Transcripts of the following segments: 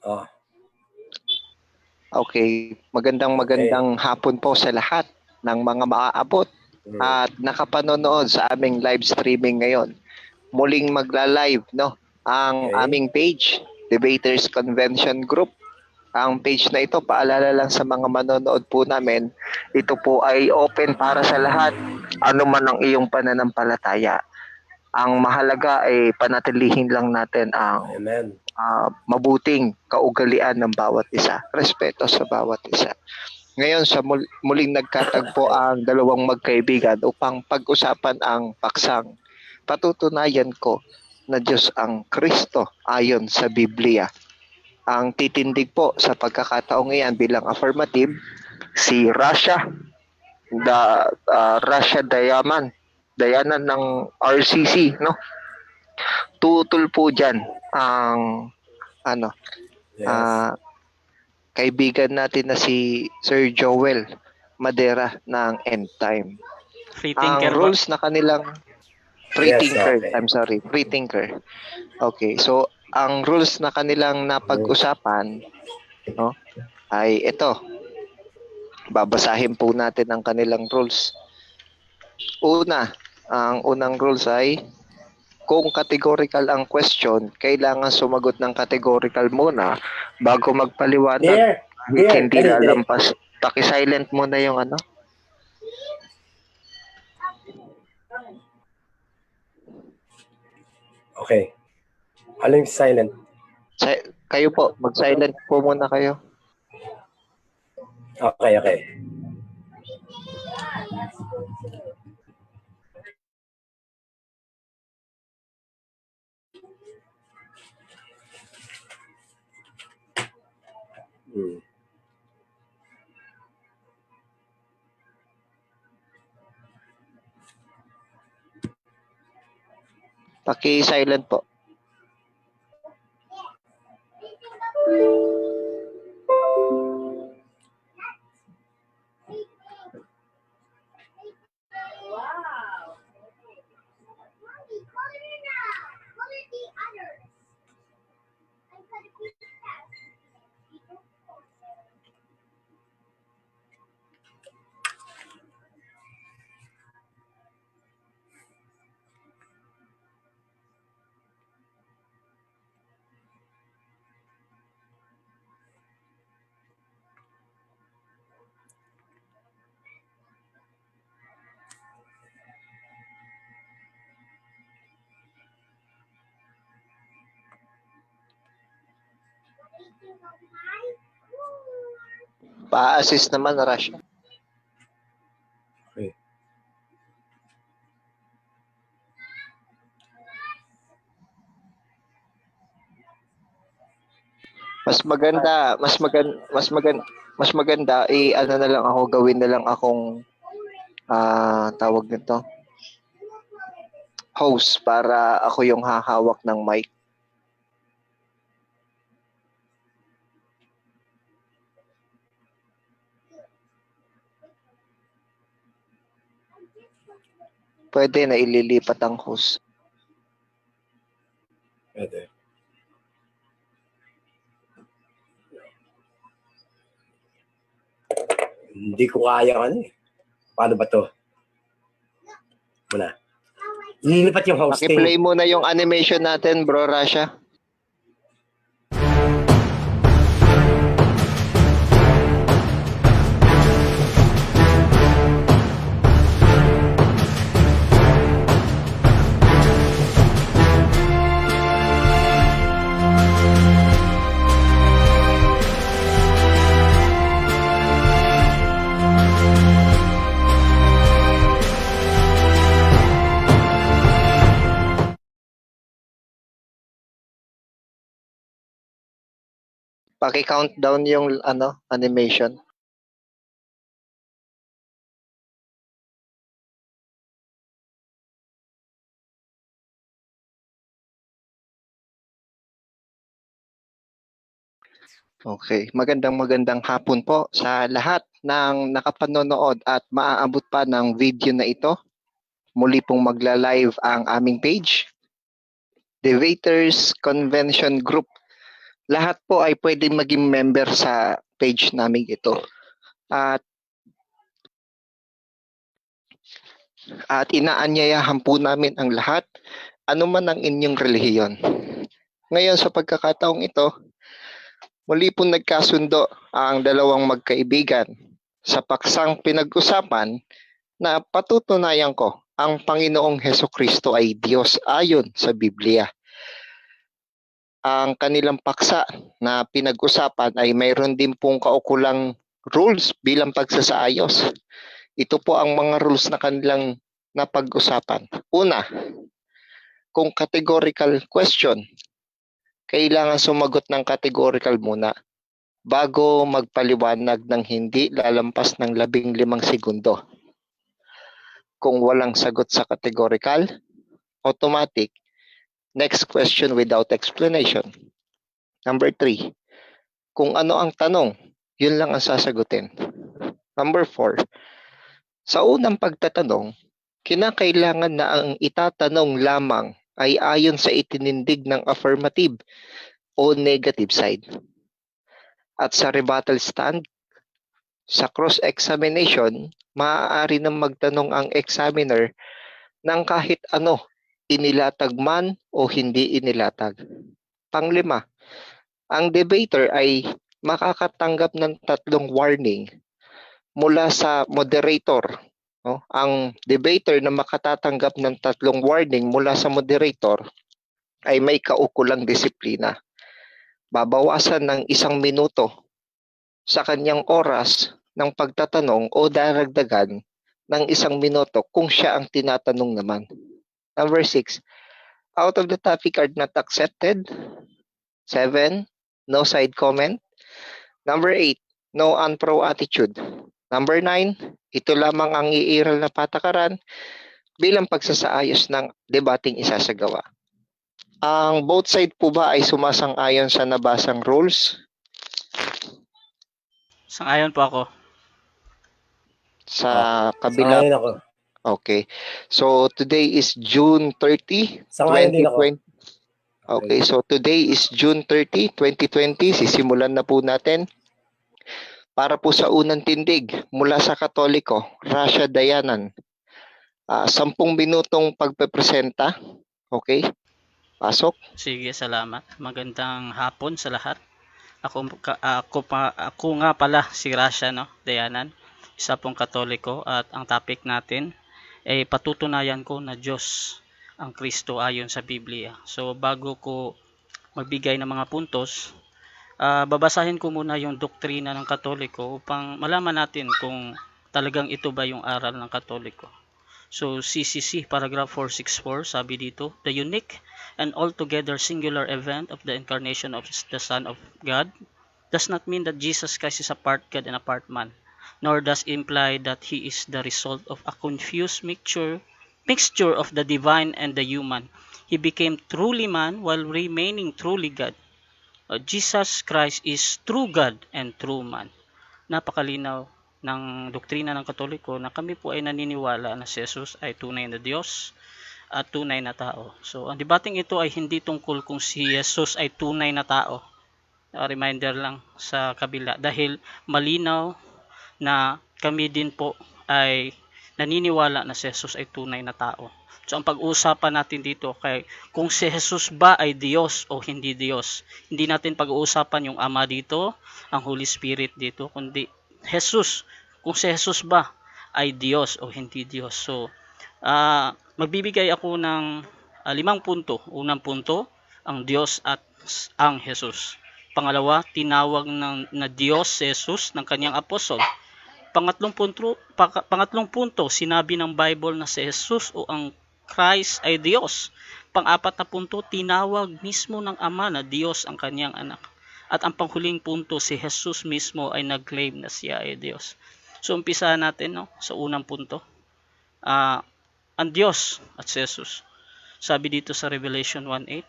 Oh. Okay, magandang hapon po sa lahat ng mga maaabot at nakapanonood sa aming live streaming ngayon. Muling magla-live ang aming page, Debaters Convention Group. Ang page na ito, paalala lang sa mga manonood po namin, ito po ay open para sa lahat, ano man ang iyong pananampalataya. Ang mahalaga ay panatilihin lang natin ang mabuting kaugalian ng bawat isa, respeto sa bawat isa. Ngayon sa muling nagkatagpo ang dalawang magkaibigan upang pag-usapan ang paksang patutunayan ko na Diyos ang Kristo ayon sa Biblia. Ang titindig po sa pagkakataong iyan bilang affirmative, si Russia, Russia Diana ng RCC, no? Tutol po diyan ang Yes. kaibigan natin na si Sir Joel Madera ng End Time. Free Ang thinker ba? rules na kanilang free Yes, thinker, okay. I'm sorry, free thinker. Okay, so ang rules na kanilang napag-usapan, no, ay ito. Babasahin po natin ang kanilang rules. Ang unang rules ay kung categorical ang question, kailangan sumagot ng categorical muna bago magpaliwanag. Hindi Dali. lalampas. Paki-silent muna yung ano. Okay. Ano yung silent? Kayo po, mag-silent po muna kayo. Okay. Paki-silent po. Pa-assist naman, Russia. Okay. Mas maganda ano na lang ako, gawin na lang akong tawag nito, host para ako yung hahawak ng mic. Pwede na ililipat ang host. Pwede. Hindi ko kaya Paano ba to? Muna. Lilipat yung hosting. Paki-play muna yung animation natin, bro Russia. Paki-countdown yung animation. Okay, magandang hapon po sa lahat ng nakapanonood at maaabot pa ng video na ito. Muli pong magla-live ang aming page, Debaters Convention Group. Lahat po ay pwedeng maging member sa page namin ito. At inaanyayahan po namin ang lahat, anuman ang inyong relihiyon. Ngayon sa pagkakataong ito, muli pong nagkasundo ang dalawang magkaibigan sa paksang pinag-usapan na patutunayan ko ang Panginoong Hesukristo ay Diyos ayon sa Biblia. Ang kanilang paksa na pinag-usapan ay mayroon din pong kaukulang rules bilang pagsasaayos. Ito po ang mga rules na kanilang napag-usapan. Una, kung categorical question, kailangan sumagot ng categorical muna bago magpaliwanag ng hindi lalampas ng 15 segundo. Kung walang sagot sa categorical, automatic, next question without explanation. Number 3, kung ano ang tanong, yun lang ang sasagutin. Number 4, sa unang pagtatanong, kinakailangan na ang itatanong lamang ay ayon sa itinindig ng affirmative o negative side. At sa rebuttal stand, sa cross-examination, maaari nang magtanong ang examiner ng kahit ano, inilatag man o hindi inilatag. Panglima, ang debater ay makakatanggap ng 3 warning mula sa moderator. No? Ang debater na makatatanggap ng 3 warning mula sa moderator ay may kaukulang disiplina. Babawasan ng 1 minuto sa kanyang oras ng pagtatanong o daragdagan ng 1 minuto kung siya ang tinatanong naman. Number 6, out of the topic are not accepted. 7, no side comment. Number 8, no unpro attitude. Number 9, ito lamang ang iiral na patakaran bilang pagsasaayos ng debating isasagawa. Ang both side po ba ay sumasang-ayon sa nabasang rules? Sang-ayon po ako. Sa kabila? Sangayon ako. Okay. So today is June 30, Sangayon din ako. 2020. Okay, so today is June 30, 2020. Sisimulan na po natin. Para po sa unang tindig mula sa Katoliko, Rasha Dayanan. 10 minutong pagpepresenta. Okay? Pasok. Sige, salamat. Magandang hapon sa lahat. Ako nga pala si Rasha, no? Dayanan, isa pong Katoliko, at ang topic natin ay patutunayan ko na Diyos ang Kristo ayon sa Biblia. So bago ko magbigay ng mga puntos, babasahin ko muna yung doktrina ng Katoliko upang malaman natin kung talagang ito ba yung aral ng Katoliko. So CCC paragraph 464, sabi dito, the unique and altogether singular event of the incarnation of the Son of God does not mean that Jesus Christ is a part God and a part man, nor does imply that he is the result of a confused mixture of the divine and the human. He became truly man while remaining truly God. Jesus Christ is true God and true man. Napakalinaw ng doktrina ng Katoliko na kami po ay naniniwala na si Jesus ay tunay na Diyos at tunay na tao. So, ang debating ito ay hindi tungkol kung si Jesus ay tunay na tao. Reminder lang sa kabila, dahil malinaw na kami din po ay naniniwala na si Jesus ay tunay na tao. So, ang pag-uusapan natin dito kay kung si Jesus ba ay Diyos o hindi Diyos. Hindi natin pag-uusapan yung Ama dito, ang Holy Spirit dito, kundi Jesus, kung si Jesus ba ay Diyos o hindi Diyos. So, magbibigay ako ng 5 punto. Unang punto, ang Diyos at ang Jesus. Pangalawa, tinawag na Diyos si Jesus ng kanyang apostol. Pangatlong punto, sinabi ng Bible na si Jesus o ang Christ ay Diyos. Pang-apat na punto, tinawag mismo ng Ama na Diyos ang kanyang anak. At ang panghuling punto, si Jesus mismo ay nag-claim na siya ay Diyos. So, umpisa natin sa unang punto. Ang Diyos at si Jesus. Sabi dito sa Revelation 1:8,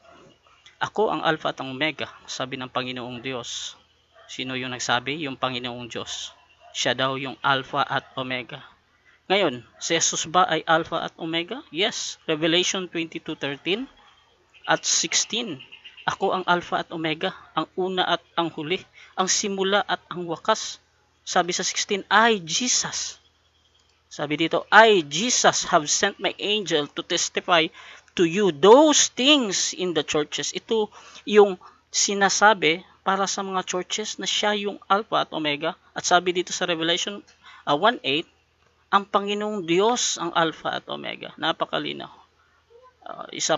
ako ang Alpha at ang Omega, sabi ng Panginoong Diyos. Sino yung nagsabi? Yung Panginoong Diyos. Siya daw yung Alpha at Omega. Ngayon, si Jesus ba ay Alpha at Omega? Yes. Revelation 22:13 at 16. Ako ang Alpha at Omega, ang una at ang huli, ang simula at ang wakas. Sabi sa 16, I, Jesus. Sabi dito, I, Jesus, have sent my angel to testify to you those things in the churches. Ito yung sinasabi para sa mga churches na siya yung Alpha at Omega. At sabi dito sa Revelation 1:8, ang Panginoong Diyos ang Alpha at Omega. Napakalinaw. Isa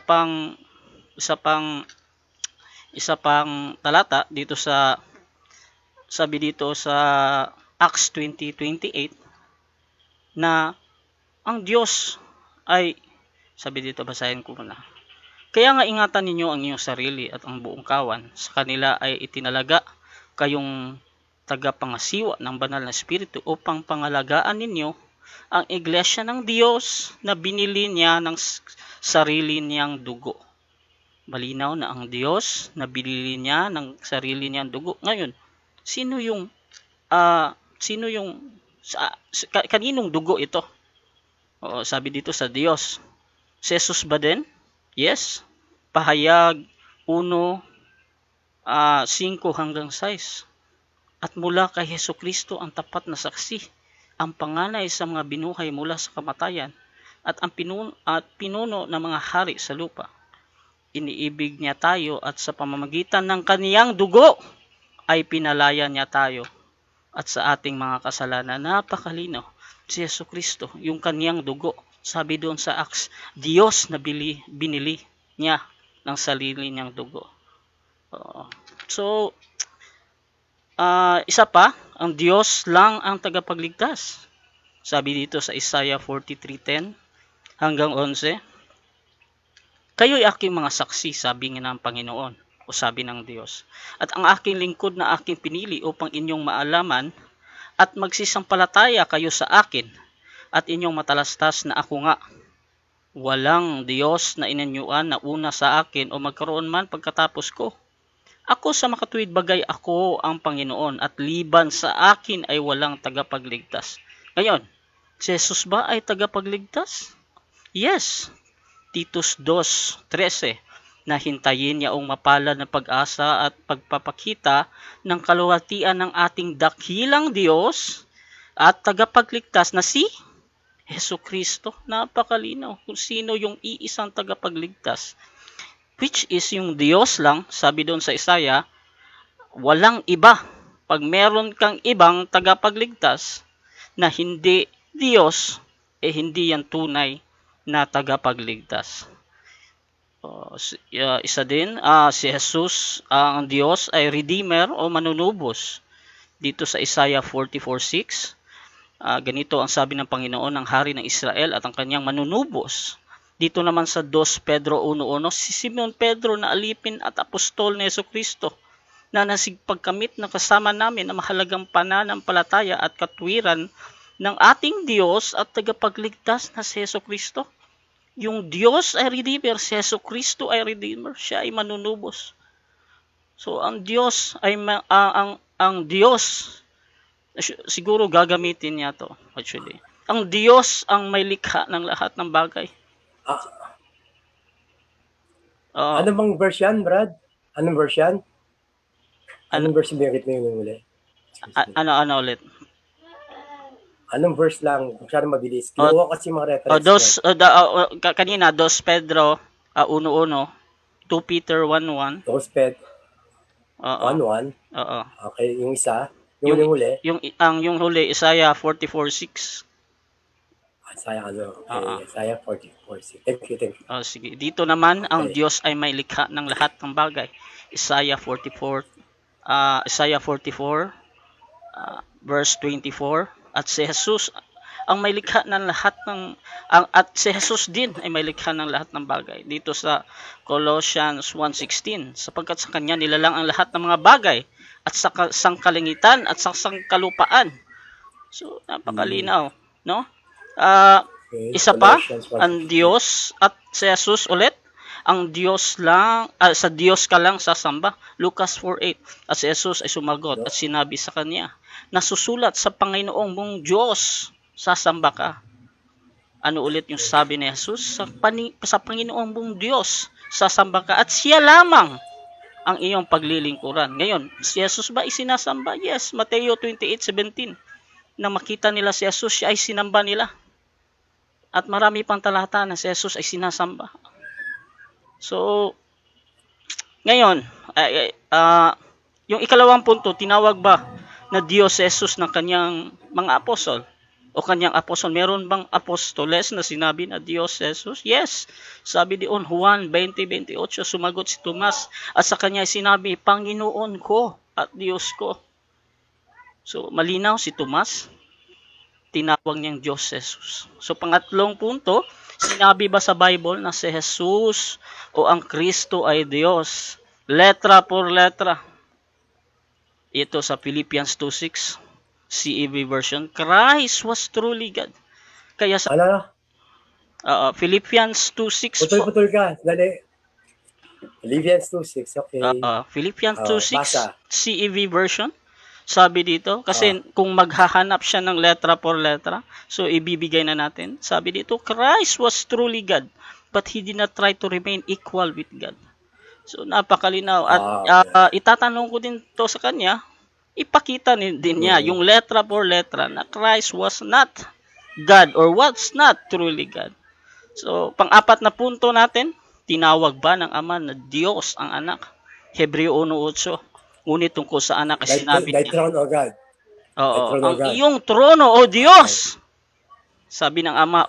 pang talata dito sa sabi dito sa Acts 20:28 na ang Diyos ay, sabi dito, basahin ko muna. Kaya nga ingatan ninyo ang inyong sarili at ang buong kawan. Sa kanila ay itinalaga kayong tagapangasiwa ng banal na espiritu upang pangalagaan ninyo ang iglesia ng Diyos na binili niya ng sarili niyang dugo. Malinaw na ang Diyos na binili niya ng sarili niyang dugo. Ngayon, sino yung kaninong dugo ito? Oo, sabi dito sa Diyos. Si Jesus ba din? Yes. Pahayag 1:5 hanggang 6. At mula kay Hesukristo ang tapat na saksi, ang panganay sa mga binuhay mula sa kamatayan, at ang pinuno ng mga hari sa lupa. Iniibig niya tayo at sa pamamagitan ng kaniyang dugo ay pinalaya niya tayo. At sa ating mga kasalanan, napakalinaw, si Hesukristo, yung kaniyang dugo, sabi doon sa Acts, Diyos na binili niya ng sarili niyang dugo. So, isa pa, ang Diyos lang ang tagapagligtas. Sabi dito sa Isaiah 43:10 hanggang 11, kayo'y aking mga saksi, sabi ng Panginoon, o sabi ng Diyos, at ang aking lingkod na aking pinili upang inyong maalaman at magsisampalataya kayo sa akin, at inyong matalastas na ako nga. Walang Diyos na inanyuan na una sa akin o magkaroon man pagkatapos ko. Ako sa makatuwid bagay, ako ang Panginoon, at liban sa akin ay walang tagapagligtas. Ngayon, si Jesus ba ay tagapagligtas? Yes. Titus 2:13, na hintayin niyaong mapalad na pag-asa at pagpapakita ng kaluwalhatian ng ating dakilang Diyos at tagapagligtas na si Hesukristo. Napakalinaw kung sino yung iisang tagapagligtas, which is yung Diyos lang. Sabi doon sa Isaiah, walang iba. Pag meron kang ibang tagapagligtas na hindi Diyos, hindi yan tunay na tagapagligtas. Isa din, si Jesus, ang Diyos ay Redeemer o manunubos. Dito sa Isaiah 44:6, ganito ang sabi ng Panginoon, ng hari ng Israel at ang kanyang manunubos. Dito naman sa 2 Pedro 1:1, si Simon Pedro na alipin at apostol ni Hesukristo, na nasigpagkamit na kasama namin ang mahalagang pananampalataya at katwiran ng ating Diyos at tagapagligtas na si Hesukristo. Yung Diyos ay Redeemer, si Hesukristo ay Redeemer, siya ay manunubos. So ang Diyos ay ang Diyos, siguro gagamitin niya to actually. Ang Diyos ang may likha ng lahat ng bagay. Ano bang verse yan, Brad? Anong verse yan? Anong verse binigit mo yung uli? Ano ulit? Anong verse lang? Masyado mabilis. Kinuha ko kasi mga reference. Kanina, 2 Pedro 1:1, 2 Peter 1:1. 2 Pedro 1:1. Oo. Okay, yung isa. Yung huli. Yung huli, Isaiah 44:6. Isaiah 44:6. Thank you. Sige. Dito naman, ang Diyos ay may likha ng lahat ng bagay. Isaiah 44, verse 24. At si Jesus ang may likha ng lahat at si Jesus din ay may likha ng lahat ng bagay. Dito sa Colossians 1:16, sapagkat sa kanya nilalang ang lahat ng mga bagay at sa sangkalangitan at sa sangkalupaan. So, napakalinaw, no? Isa pa, ang Diyos at si Jesus ulit, ang Diyos lang, sa Diyos ka lang sasamba. Lucas 4:8. At si Jesus ay sumagot at sinabi sa kanya, nasusulat sa Panginoong mong Diyos, sasamba ka. Ano ulit yung sabi ni Jesus? Sa Panginoong mong Diyos, sasamba ka at siya lamang ang iyong paglilingkuran. Ngayon, si Jesus ba isinasamba? Yes, Mateo 28:17. Nang makita nila si Jesus, siya ay sinamba nila. At marami pang talata na si Jesus ay sinasamba. So, ngayon, yung ikalawang punto, tinawag ba na Diyos si Jesus ng kanyang mga apostol o kanyang apostol? Meron bang apostoles na sinabi na Diyos si Jesus? Yes. Sabi doon, Juan 20:28, sumagot si Tomas at sa kanya sinabi, Panginoon ko at Diyos ko. So, malinaw si Tomas, tinawag niyang Diyos si Jesus. So, pangatlong punto, Sinabi ba sa Bible na si Jesus o ang Kristo ay Diyos? Letra por letra. Ito sa Philippians 2:6, CEV version. Christ was truly God. Kaya sa Ano? Philippians 2:6 po. Putol-putol ka. Dali. Philippians 2:6. Okay. Philippians Oh, 2:6 basa. CEV version. Sabi dito, kasi kung maghahanap siya ng letra por letra, so ibibigay na natin. Sabi dito, Christ was truly God, but he did not try to remain equal with God. So napakalinaw. At itatanong ko din to sa kanya, ipakita din niya yung letra por letra na Christ was not God or was not truly God. So pang-apat na punto natin, tinawag ba ng Ama na Diyos ang anak? Hebreo 1:8. Ngunit tungkol sa anak ay sinabi Thy niya, throne, O God. oo, throne of ang God. iyong trono, O Diyos, sabi ng Ama,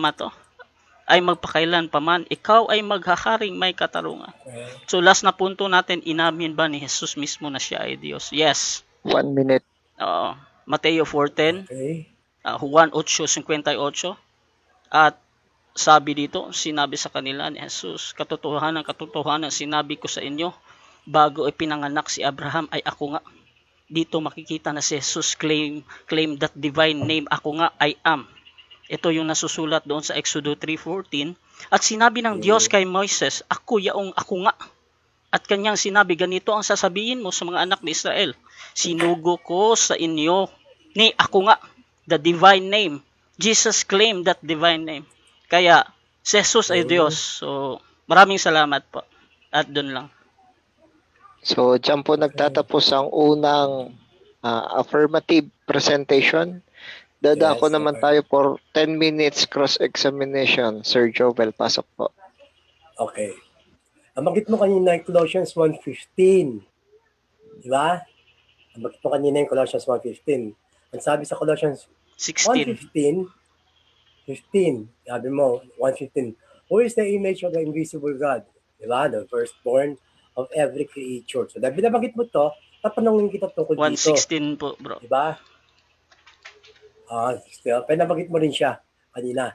to, ay magpakailan pa man, ikaw ay maghaharing may katarungan. So last na punto natin, inamin ba ni Jesus mismo na siya ay Diyos? Yes. 1 minute. Oo. Mateo 4:10, Okay. Juan 8:58, at sabi dito, sinabi sa kanila ni Jesus, katotohanan, sinabi ko sa inyo, bago ipinanganak si Abraham ay ako nga. Dito makikita na si Jesus claim that divine name, ako nga, I am. Ito yung nasusulat doon sa Exodus 3:14. At sinabi ng Diyos kay Moises, ako yaong ako nga. At kanyang sinabi, ganito ang sasabihin mo sa mga anak ni Israel. Sinugo ko sa inyo ni ako nga, the divine name. Jesus claimed that divine name. Kaya, si Jesus ay Diyos. So, maraming salamat po. At doon lang. So, dyan po nagtatapos ang unang affirmative presentation. Dadako Yes, naman okay. tayo for 10 minutes cross-examination. Sir Jovel, pasok po. Okay. Nabanggit mo kanina yung Colossians 1:15. Di ba? Nabanggit mo kanina yung Colossians 1:15. Ang sabi sa Colossians 16. 1:15, sabi mo, 1:15, who is the image of the invisible God? Di ba? The firstborn of every creature. So, dahil binabanggit mo to, tatanungin kita tungkol dito. 1:16 po, bro. Di ba? Pinabanggit mo rin siya kanina.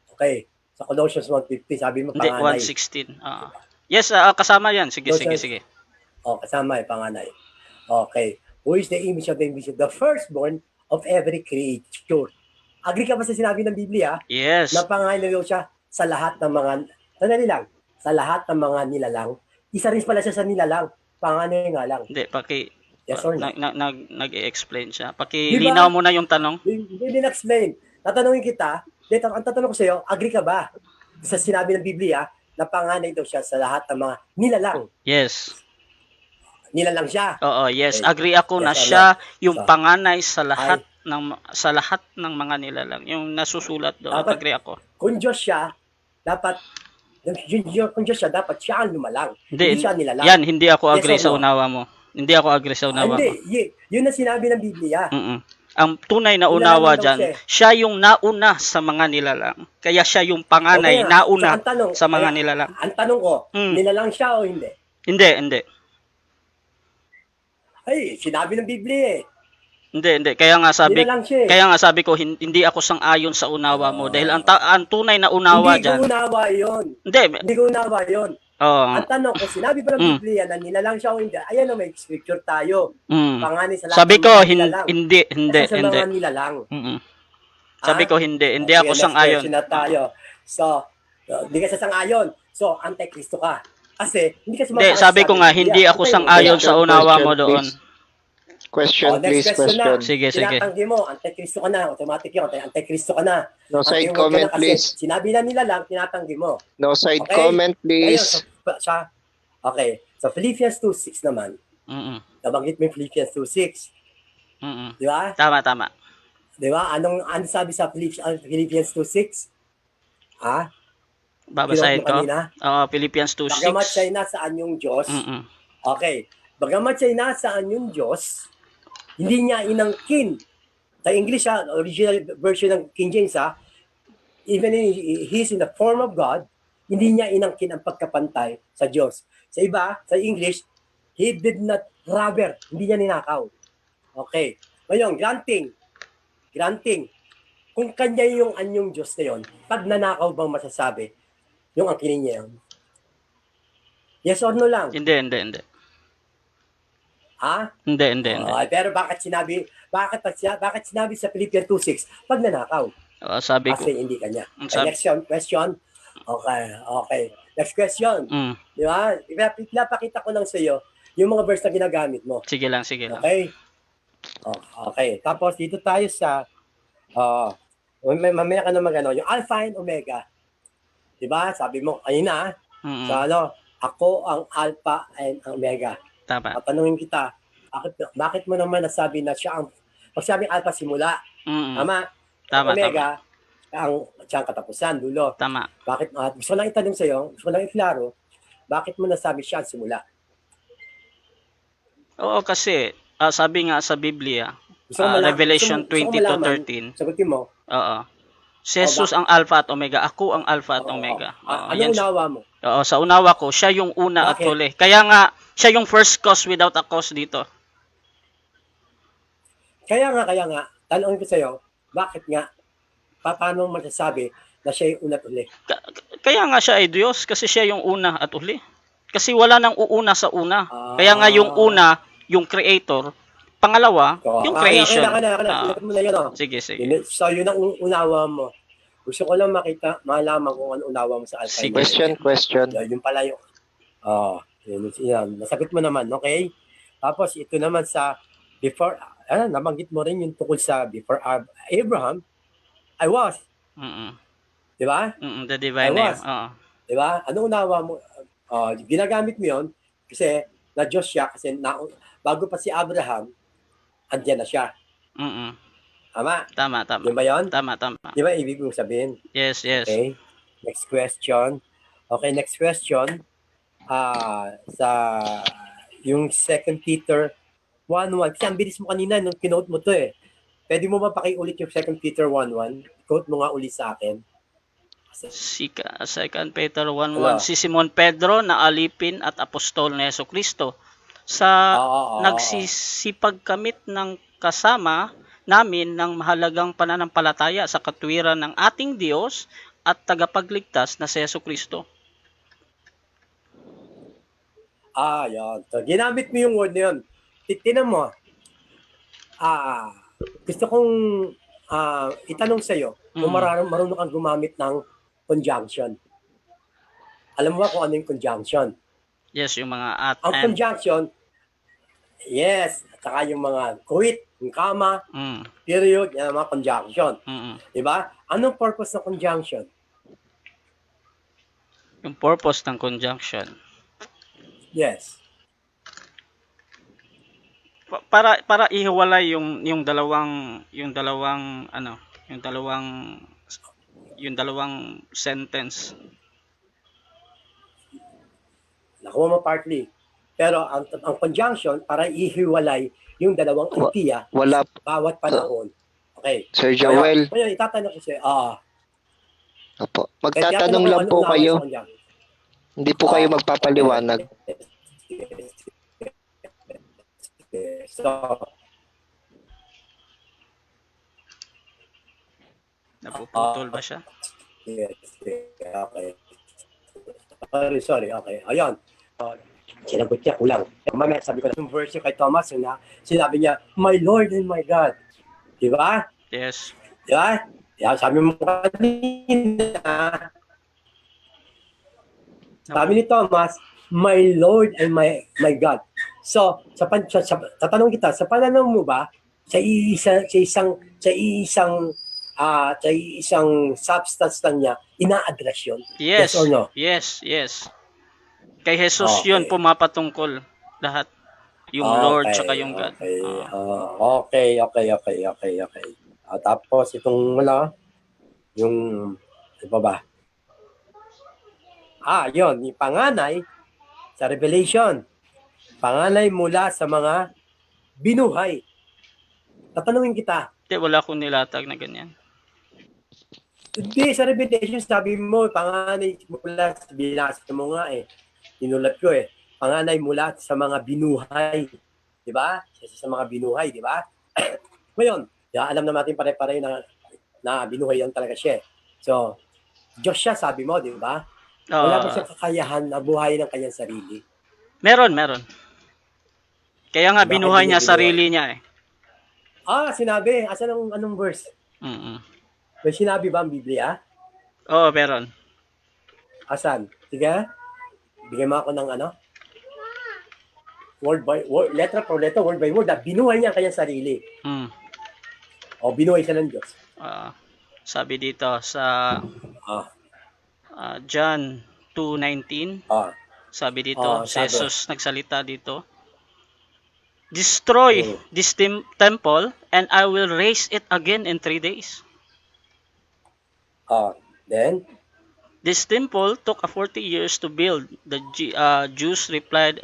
Okay. Sa Colossians 1:15, sabi mo Hindi, panganay. 1:16. Yes, kasama yan. Sige. Kasama panganay. Okay. Who is the image of the invisible? The firstborn of every creature. Agree ka ba sa sinabi ng Biblia? Yes. Na panganay daw siya sa lahat ng mga, sandali lang, sa lahat ng mga nilalang. Isa rin pala siya sa nilalang. Panganay nga lang. Hindi, Yes or no? nag-i-explain siya. Pakilinaw mo na yung tanong. Hindi na-explain. Tatanungin kita, ang tatanong ko sa iyo, agree ka ba sa sinabi ng Biblia na panganay daw siya sa lahat ng mga nilalang? Yes. Nilalang siya. Oo, yes. Okay. Agree ako na Yes or siya no? yung So, panganay sa lahat ng mga nilalang. Yung nasusulat doon. Dapat- Agree ako. Kung Diyos siya, dapat siya ang lumalang. Hindi siya nilalang. Yan, hindi ako Yes agree or sa no? unawa mo. Hindi ako agree sa unawa mo. Yun ang sinabi ng Biblia. Mm-mm. Ang tunay na Nilalang unawa daw dyan, siya yung nauna sa mga nilalang. Kaya siya yung panganay, Okay nga. nauna So, ang tanong, sa mga kaya, nilalang. Ang tanong ko, Mm. nilalang siya o hindi? Hindi. Ay, sinabi ng Biblia eh. Hindi. Kaya nga Nilalang siya eh. sabi ko, hindi ako sang-ayon sa unawa mo. Dahil ang tunay na unawa Hindi dyan. ko unawa yun. Hindi. Hindi ko unawa yun. Oo. Ang tanong ko, sinabi pa ng Biblia na nilalang siya o hindi? Ayan o, may scripture tayo. Mm. Panganay sa lahat Sabi ng ko, mga nilalang. hindi. Sa mga nilalang. Mm-mm. Sabi ko, hindi. Hindi Sige, ako next sang-ayon. question na tayo. So, hindi ka sang-ayon. So, antikristo ka. Kasi, hindi ka Hindi, sumasakit sabi sa ko nga, Biblia. hindi ako Okay, sang-ayon sa unawa mo doon. Question, next please. question na. Sige. Tinatanggi mo, antikristo ka na. Automatic yun, antikristo ka na. No Ang side keyword ka comment, na kasi please. Sinabi na nila lang, tinatanggi mo. No side Okay. comment, Ngayon, please. okay. So, Philippians 2:6 naman. Mm-mm. Nabanggit mo yung Philippians 2:6. Mm-mm. Di ba? Tama. Di ba? Ano sabi sa Philippians 2:6? Ha? Babasahin Kinot mo ko. kanina? Oo, Philippians 2:6. Bagamat siya'y nasaan yung Diyos. Mm-mm. Okay. Bagamat siya'y nasaan yung Diyos, hindi niya inangkin. Sa English, original version ng King James, even he's in the form of God, hindi niya inangkin ang pagkapantay sa Diyos. Sa iba, sa English, he did not robber. Hindi niya ninakaw. Okay. Ngayon, granting. kung kanya yung anyong Diyos na yun, pag nanakaw bang masasabi, yung angkinin niya yun? Yes or no lang? Hindi. Ha? Hindi. Pero bakit sinabi sa Philippians 2:6, pag nanakaw? Sabi ko, Kasi hindi kanya. ang Okay, sabi, next question. Okay. Next question. mm, Di ba? Pinapakita ko lang sa iyo yung mga verse na ginagamit mo. sige lang. Okay? Okay. Tapos dito tayo sa mamaya ka na magano, yung Alpha and Omega. Di ba? Sabi mo, ayun na. Mm, So ako ang Alpha and Omega. tama. Tatanungin kita, bakit mo naman nasabi na siya ang, pag sabing Alpha simula, Mm, tama? tama. Omega, siya ang katapusan, dulo. Tama. Bakit, gusto lang itanong sa iyo, gusto lang iklaro, bakit mo nasabi siya ang simula? Oo, kasi sabi nga sa Biblia, Gusto ko malaman, Revelation gusto ko malaman, 20:13, sagutin mo, oo. Si Jesus ang Alpha at Omega. Ako ang Alpha at Omega. ano Yan unawa mo? Oo, sa unawa ko, siya yung una at Bakit? huli. Kaya nga, siya yung first cause without a cause dito. Kaya nga, tanongin ko sa iyo, bakit nga, paano mo masasabi na siya yung una at uli? Kaya nga siya ay Diyos, kasi siya yung una at huli. Kasi wala nang uuna sa una. Kaya nga yung una, yung creator. Pangalawa, yung creation. Kaya mo na yun, Sige. So, yun ang unawa mo. Gusto ko lang malaman kung ano unawa mo sa Alpha. Sige. Question. Yun pala yung, yun. Nasagot mo naman, okay? Tapos, ito naman sa, nabanggit mo rin yung tungkol sa before Abraham, I was. Di ba? The divine name. Di ba? Ano unawa mo? Ginagamit mo yun kasi na Diyos siya kasi bago pa si Abraham, andyan na siya. Tama? Tama. Di ba yun? Tama. Di ba ibig mong sabihin? Yes. Okay. Next question. Okay, next question. Sa yung 2 Peter 1:1. Kasi ang bilis mo kanina nung kinote mo to eh. Pwede mo ba pakiulit yung 2 Peter 1:1? Quote mo nga ulit sa akin. 2 Peter 1:1, si Simon Pedro na alipin at apostol ni Jesucristo sa nagsisipagkamit ng kasama namin ng mahalagang pananampalataya sa katwiran ng ating Diyos at tagapagligtas na si Jesucristo. Yan. So, ginamit mo yung word na yun. Tinan mo. Gusto kong itanong sa'yo kung marunong kang gumamit ng conjunction. Alam mo ba kung ano yung conjunction? Yes, yung mga at Ang and. conjunction, yes, at saka yung mga quit, yung comma, period, yan ang mga conjunction. Diba? Anong purpose ng conjunction? Yung purpose ng conjunction. Yes. Para ihiwalay yung dalawang sentence. Nakuha mo partly. Pero ang conjunction, para ihiwalay yung dalawang idea Wala. bawat panahon. Okay. Sir Joel. Ngayon, itatanong ko sa'yo. Opo. Magtatanong lang po kayo. Hindi po kayo magpapaliwanag. So, Napuputol ba siya? yes. Okay. Sorry. Okay. Ayun. Sinagot niya, kulang. Mamaya sabi ko na yung verse kay Thomas, sinabi niya, my Lord and my God. Di ba? Yes. Di ba? Sabi mo kanina, sabi ni Thomas, my Lord and my God. So, sa tanong kita, sa pananaw mo ba, sa isang substance lang niya, ina-address yun? Yes or no? Yes. Kay Jesus yun pumapatungkol lahat. Yung Lord tsaka yung God. Okay. Tapos itong yung iba ba? Yun, yung panganay sa Revelation. Panganay mula sa mga binuhay. Tatanungin kita. Wala akong nilatag na ganyan. Hindi, sa Revelation, sabi mo, panganay mula sa binasa mo nga Inulat ko panganay mula sa mga binuhay. Di ba? Sa mga binuhay, di ba? Ngayon, alam na natin pare-pare na na binuhay lang talaga siya. So, Diyos siya, sabi mo, di ba? Wala ba Ah, siyang kakayahan na buhayin ng kanyang sarili? meron. Kaya nga Bakit binuhay hindi niya niya binuhay? sarili niya eh. Sinabi. Asan anong verse? Mm. May sinabi ba ang Biblia? Oo, meron. Asan? Sige, bigyan mo ako ng ano? Word by word, letter per letter, word by word, na binuhay niya ang kanyang sarili. Mm. O binuhay siya ng Diyos. Ah, sabi dito sa Ah, John 2:19, ah, sabi dito, si sabi. Jesus nagsalita dito, "Destroy Mm. this temple and I will raise it again in 3 days." Then, This temple took 40 years to build. The Jews replied,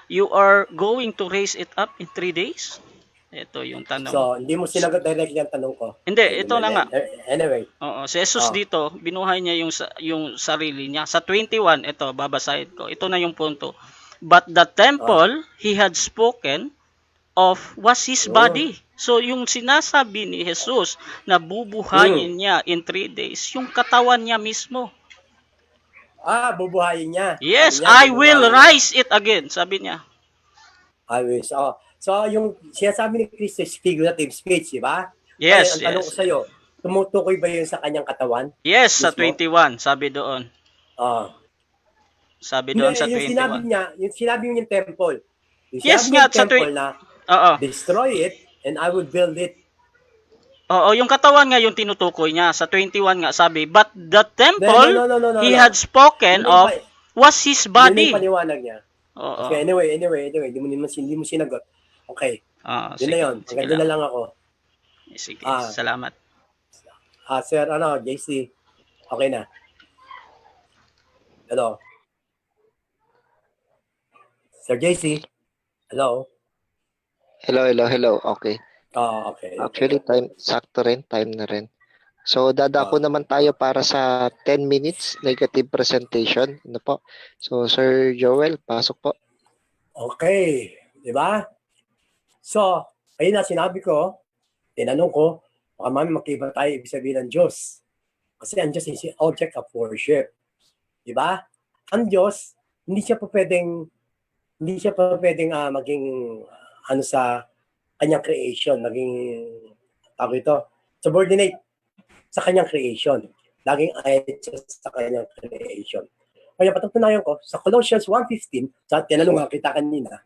"You are going to raise it up in 3 days?" Ito yung tanong. so, hindi mo sinagot directly ang tanong ko. Hindi, ito na nga. Anyway, Oo, si Jesus dito, binuhay niya yung sarili niya. Sa 21, ito, babasahin ko. Ito na yung punto. But the temple he had spoken of was his body. So, yung sinasabi ni Jesus na bubuhayin niya in 3 days, yung katawan niya mismo. bubuhayin niya. Yes, Sabi niya, I will bubuhayin niya. rise it again, sabi niya. I wish. So, yung sinasabi ni Kristo is figurative speech, di ba? Yes, Ngayon, ang tanong ko yes. sa'yo, tumutukoy ba yun sa kanyang katawan? Yes, sa Mismo? 21, sabi doon. Ah. Sabi Hindi, doon sa yung sinabi 21. niya, yung sinabi niya yung temple. Yung Yes sinabi niya nga, yung temple na, Oo. destroy it, and I will build it. Oo, yung katawan nga yung tinutukoy niya. Sa 21 nga sabi, but the temple No. he had spoken Yun na yung of was his Yun na body. yung paliwanag niya. Oo. Okay, anyway, hindi mo sinagot. Okay, yun Sige, na yun. sige Hanggang doon na lang. lang ako. Sige, Ah, salamat. Sir, JC, okay na. Hello? Sir JC? Hello? Hello. Okay. Okay. Actually, sakto rin, time na rin. So, dadako naman tayo para sa 10 minutes negative presentation. Ano po? So, Sir Joel, pasok po. Okay. Di ba? So, ayun na sinabi ko, tinanong ko, baka mami magkaiba tayo ibig sabihin ng Diyos. Kasi ang Diyos is the object of worship. Di ba? Ang Diyos, hindi siya pa pwedeng maging sa kanyang creation, maging tawag ito, subordinate sa kanyang creation. Laging ayat siya sa kanyang creation. Kaya patutunayan ko, sa Colossians 1:15, sa tinanong nga kita kanina,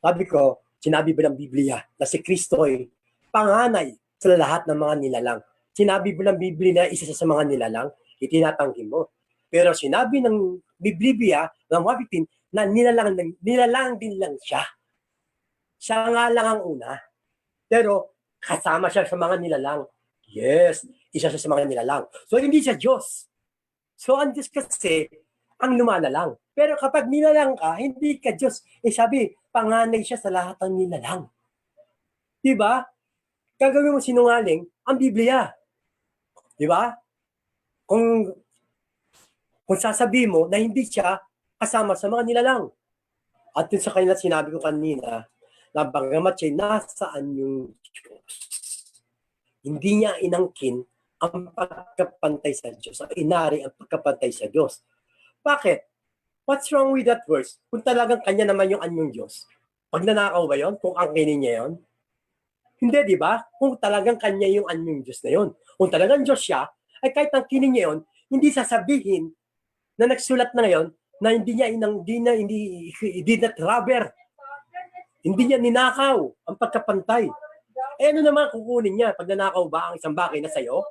sabi ko, sinabi ba ng Biblia na si Kristo ay panganay sa lahat ng mga nilalang? Sinabi ba ng Biblia na isa sa mga nilalang? Itinatanggi mo. Pero sinabi ng Biblia, ng 1:15, na nilalang din lang siya. Siya nga lang ang una. Pero kasama siya sa mga nilalang. Yes, isa siya sa mga nilalang. So hindi siya Diyos. So ang Diyos kasi, ang lumalalang. Pero kapag nilalang ka, hindi ka Diyos. Sabi, panganay siya sa lahat ng nilalang. Diba? Gagawin mo sinungaling, ang Biblia. Diba? Kung sasabihin mo na hindi siya kasama sa mga nilalang. At yun sa kanila sinabi ko kanina, na bagamat siya nasaan yung Diyos, hindi niya inangkin ang pagkapantay sa Diyos. Ang inari ang pagkapantay sa Diyos. Bakit? What's wrong with that verse? Kung talagang kanya naman yung anyong Diyos, pag nanakaw ba yun? Kung angkinin niya yun? Hindi, di ba? Kung talagang kanya yung anyong Diyos na yun. Kung talagang Diyos siya, ay kahit angkinin niya yun, hindi sasabihin na nagsulat na ngayon na hindi did not robber. Hindi niya ninakaw ang pagkapantay. Ano naman kukunin niya pag nanakaw ba ang isang bagay na sa'yo?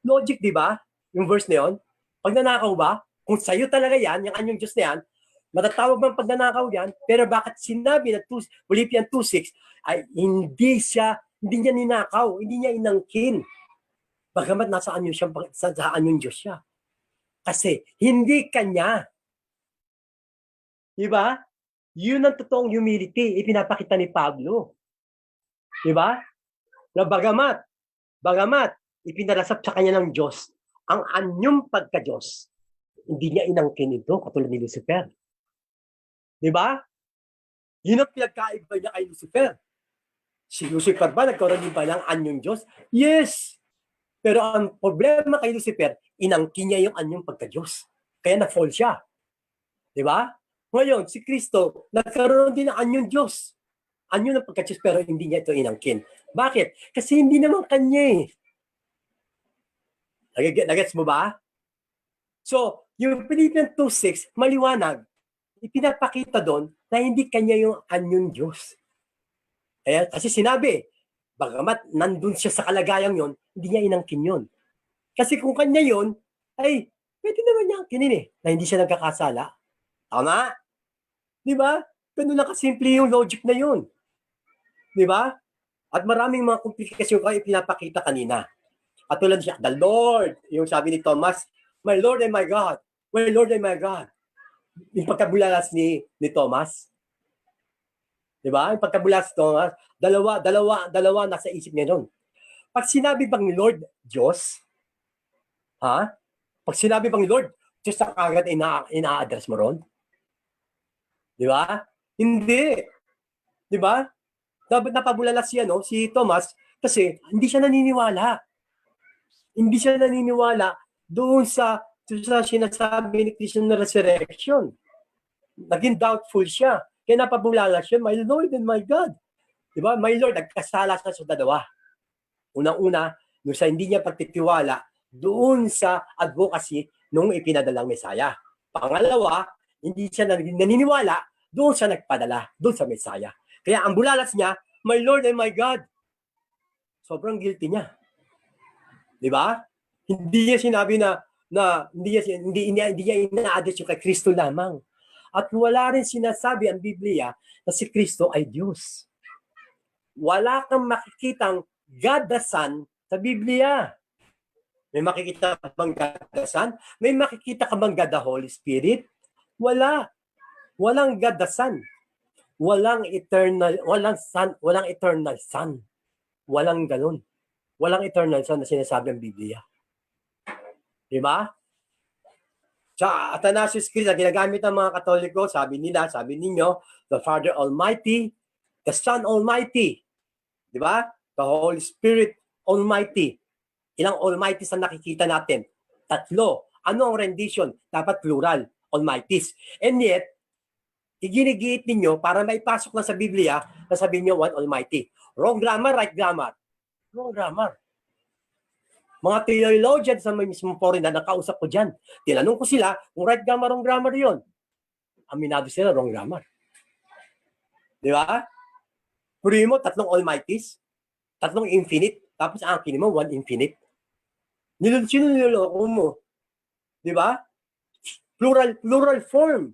Logic, di ba? Yung verse na yun. Pag nanakaw ba, kung sa'yo talaga yan, yung anyong Diyos na yan, matatawag man pag nanakaw yan, pero bakit sinabi na Philippians 2:6 ay hindi niya ninakaw, hindi niya inangkin. Bagamat nasa anyong Diyos siya. Kasi hindi kanya. Di ba? Yun ang totoong humility, ipinapakita ni Pablo. Di ba? Na bagamat ipinalasap sa kanya ng Diyos ang anyong pagka-Diyos, hindi niya inangkin ito katulad ni Lucifer. Di ba? Yun ang pinagkaiba niya kay Lucifer. Si Lucifer ba nagkaroon din ba ng anyong Diyos? Yes! Pero ang problema kay Lucifer, inangkin niya yung anyong pagka-Diyos. Kaya na-fall siya. Di ba? Ngayon, si Kristo, nagkaroon din ng anyong Diyos. Anyo ng pagka-Diyos, pero hindi niya ito inangkin. Bakit? Kasi hindi naman kanya eh. Nagets mo ba? So, yung Philippians 2:6, maliwanag. Ipinapakita doon na hindi kanya yung anyong Diyos. Kaya, kasi sinabi, bagamat nandun siya sa kalagayang yon, hindi niya inangkin yon. Kasi kung kanya yon, ay, pwede naman niya angkinin eh, na hindi siya nagkakasala. Tama? Di ba? Ganun lang kasimple yung logic na yun. Di ba? At maraming mga komplikasyon kayo pinapakita kanina. At tulad siya, the Lord, yung sabi ni Thomas, my Lord and my God, my Lord and my God. Yung pagkabulalas ni Thomas. Di ba? Yung pagkabulas ni Thomas, dalawa nasa isip niya nun. Pag sinabi bang ni Lord, Diyos, ha? Pag sinabi bang ni Lord, Diyos na kagad ina-address mo ron? Di ba? Hindi. Di ba? Napabulalas siya, no? Si Thomas, kasi hindi siya naniniwala. Hindi siya naniniwala doon sa sinasabi ni Kristo na resurrection. Naging doubtful siya. Kaya napabulalas siya, my Lord and my God. Di ba? My Lord, nagkasala sa dalawa. Unang-una, nung sa hindi niya pagtitiwala doon sa advocacy nung ipinadalang Mesaya. Pangalawa, hindi siya naniniwala doon sa nagpadala, doon sa Mesaya. Kaya ang bulalas niya, my Lord and my God. Sobrang guilty niya. Di ba? Hindi niya sinabi na hindi niya ina-address yung kay Kristo lamang. At wala rin sinasabi ang Biblia na si Kristo ay Diyos. Wala kang makikitang God the Son sa Biblia. May makikita ka bang God the Son? May makikita ka bang God the Holy Spirit? Wala. Walang God the Son. Walang eternal Son. Walang ganun. Walang eternal Son na sinasabi ang Biblia. Di ba? Sa Athanasius Creed na ginagamit ng mga Katoliko, sabi ninyo, the Father Almighty, the Son Almighty, di ba? The Holy Spirit Almighty. Ilang Almighties ang nakikita natin? 3. Ano ang rendition? Dapat plural, Almighties. And yet, iginigiit ninyo para maipasok na sa Biblia na sabihin nyo one Almighty. Wrong grammar, right grammar. Wrong grammar. Mga theologians sa may mismong foreign na nakausap ko dyan. Tinanong ko sila kung right grammar, wrong grammar yun. Aminado sila, wrong grammar. Di ba? Purihin mo, 3 Almighties, 3 infinite, tapos angkin mo, 1 infinite. Sino niloloko mo? Di ba? Plural form.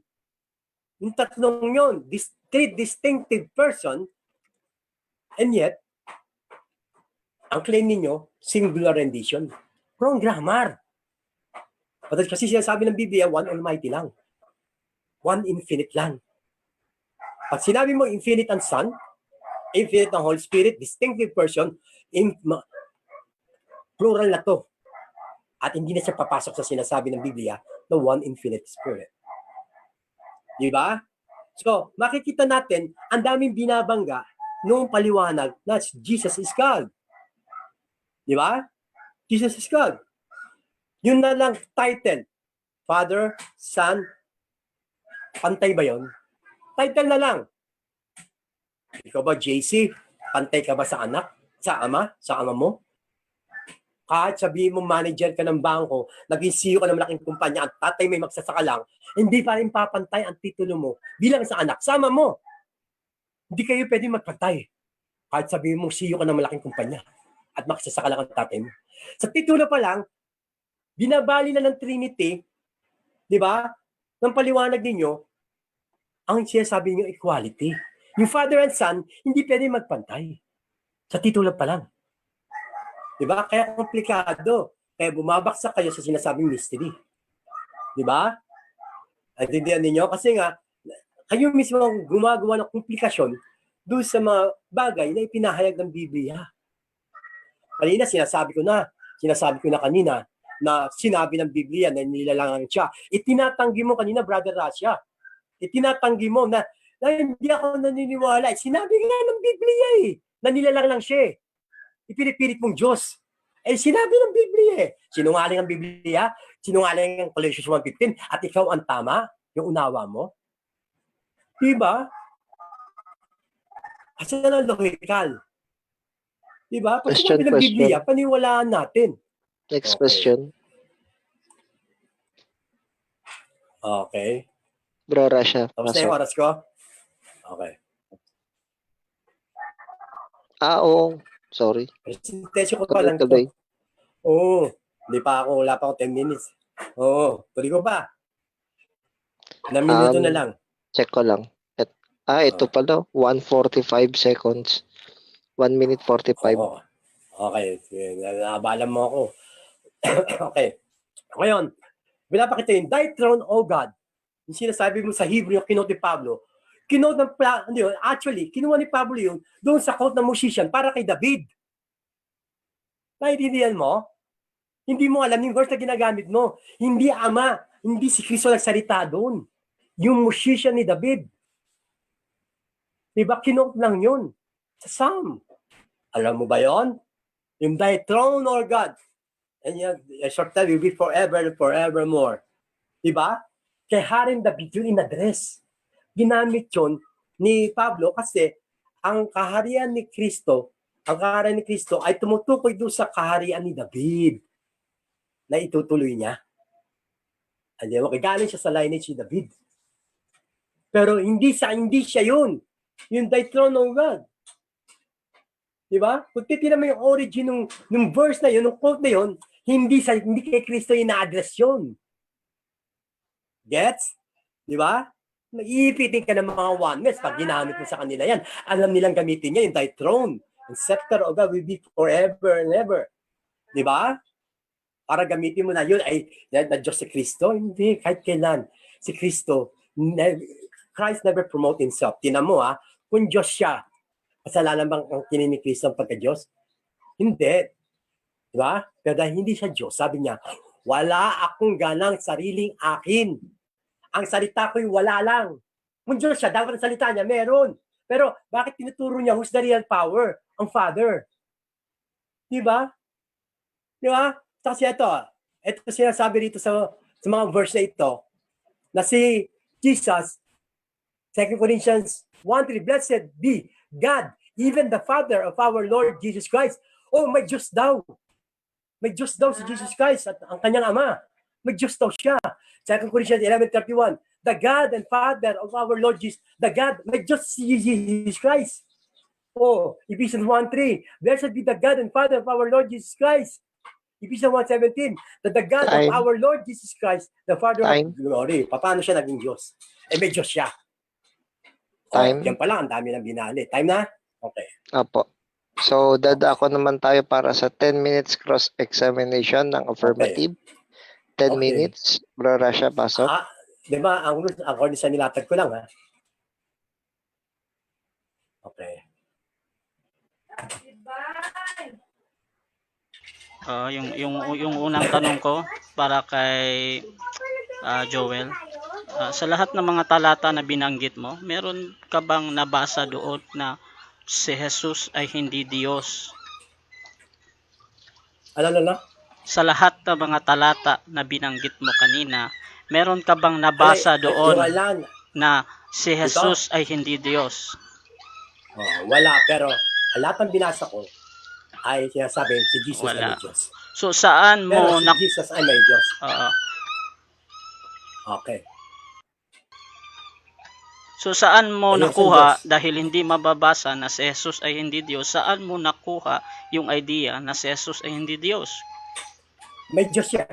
Yung 3 yun, 3 distinctive person, and yet, ang claim ninyo, singular rendition. Wrong grammar. Kasi sinasabi ng Biblia, one Almighty lang. One infinite lang. Pag sinabi mo infinite ang Son, infinite ang Holy Spirit, distinctive person, plural na to. At hindi na siya papasok sa sinasabi ng Biblia na one infinite Spirit. Di ba? So, makikita natin, ang daming binabangga noong paliwanag na Jesus is God. Di ba? Jesus is God. Yun na lang title. Father, Son, pantay ba yun? Title na lang. Ikaw ba, JC? Pantay ka ba sa anak? Sa ama? Sa ama mo? Kahit sabihin mo manager ka ng bangko, naging CEO ka ng malaking kumpanya, at tatay may magsasaka lang, hindi pa rin papantay ang titulo mo bilang sa anak. Sa ama mo. Hindi kayo pwede magpantay. Kahit sabihin mo CEO ka ng malaking kumpanya at magsasaka lang ang tatay mo. Sa titulo pa lang, binabali na ng Trinity, di ba? Ng paliwanag ninyo, ang sinasabi niyo equality. Yung Father and Son, hindi pwede magpantay. Sa titulo pa lang. Di ba? Kaya komplikado. Kaya bumabaksak kayo sa sinasabing mystery. Di ba? Naintindihan ninyo? Kasi nga, kayo mismo gumagawa ng komplikasyon doon sa mga bagay na ipinahayag ng Biblia. Kanina, sinasabi ko na kanina na sinabi ng Biblia na nilalangan siya. Itinatanggi mo kanina, Brother Rasha. Itinatanggi mo na hindi ako naniniwala. Sinabi nga ng Biblia na nilalang lang siya. Ipinipilit mong Diyos. Eh, sinabi ng Biblia eh. Sinungaling ang Biblia, sinungaling ang Colossians 1:15, at ikaw ang tama, yung unawa mo. Diba? Asa na logical? Diba? Pag Question, sinabi ng Biblia, question. paniwalaan natin. Next Okay. question. Okay. Bro Rasha, Tapos na yung pasok. oras ko? Okay. Oo. Sorry. Presentation ko pa lang Tuloy-tuloy. to. Oo. Wala pa ako 10 minutes. Oo. Tuloy ko pa. Na minuto na lang. Check ko lang. Ito pala. 1:45 seconds. 1 minute 45. Oo. Okay. Nabala mo ako. Okay. Ngayon, pinapakita yung thy throne, O God. Yung sinasabi mo sa Hebrew, yung kinote ni Pablo. Actually, kinuha ni Pablo yun doon sa quote ng musician para kay David. Naiintindihan mo? Hindi mo alam yung verse na ginagamit mo. Hindi Ama, hindi si Kristo nagsalita doon. Yung musician ni David. Diba? Kinote lang yun. Sa Psalm. Alam mo ba yon? Yung thy throne, O God. And your short time will be forever and forevermore. Diba? Kay Haring David yun in-address. Ginamit yun ni Pablo kasi ang kaharian ni Kristo ay tumutukoy doon sa kaharian ni David na itutuloy niya. Alam mo, galing siya sa lineage ni David. Pero hindi siya yun. Yung thy throne, O God. Diba? Kung titignan mo yung origin ng verse na yun, ng quote na yun, hindi kay Kristo ina-address yun. Gets? Diba? Naiipitin ka ng mga oneness pag ginamit mo sa kanila yan. Alam nilang gamitin niya yung thy throne. The scepter of God will be forever and ever. Diba? Para gamitin mo na yun ay na Diyos si Kristo. Hindi, kahit kailan. Si Kristo, Christ never promote himself. Tinan mo kung Diyos siya, kasalanan bang ang kinin ni Kristo ang pagka-Diyos? Hindi. Diba? Pero dahil hindi siya Diyos, sabi niya, wala akong ganang sariling akin. Ang salita ko'y wala lang. Kung Diyos siya, dapat ang salita niya, meron. Pero bakit tinuturo niya who's the real power? Ang Father. Diba? Diba? Kasi ito sinasabi rito sa mga verse na ito, na si Jesus, 2 Corinthians 1:3, blessed be God, even the Father of our Lord Jesus Christ. Oh, may Diyos daw. May Diyos daw si Jesus Christ at ang kanyang Ama. May Diyos daw siya. 2 Corinthians 11:31, the God and Father of our Lord Jesus, may Diyos si Jesus Christ. Oh, Ephesians 1:3, blessed be the God and Father of our Lord Jesus Christ. Ephesians 1:17, that the God of our Lord Jesus Christ, the Father of glory. Paano siya naging Diyos? May Diyos siya. Yan pala, ang dami nang binali. Time na? Okay. Apo. So, dadako naman tayo para sa 10 minutes cross-examination ng affirmative. 10 minutes. Bro Rasha, pasok. Diba, ang according sa nilatag ko lang, Okay. Yung unang tanong ko para kay Joel. Sa lahat ng mga talata na binanggit mo, meron ka bang nabasa doon na si Jesus ay hindi Diyos? Ano? Sa lahat ng mga talata na binanggit mo kanina, meron ka bang nabasa doon na si Jesus ay hindi Diyos? Wala, pero lahat ng binasa ko ay sinasabing si Jesus ay may Diyos. So saan mo pero si Jesus ay may Diyos. Okay. So saan mo nakuha, dahil hindi mababasa na si Jesus ay hindi Diyos, saan mo nakuha yung idea na si Jesus ay hindi Diyos? May Diyos siya.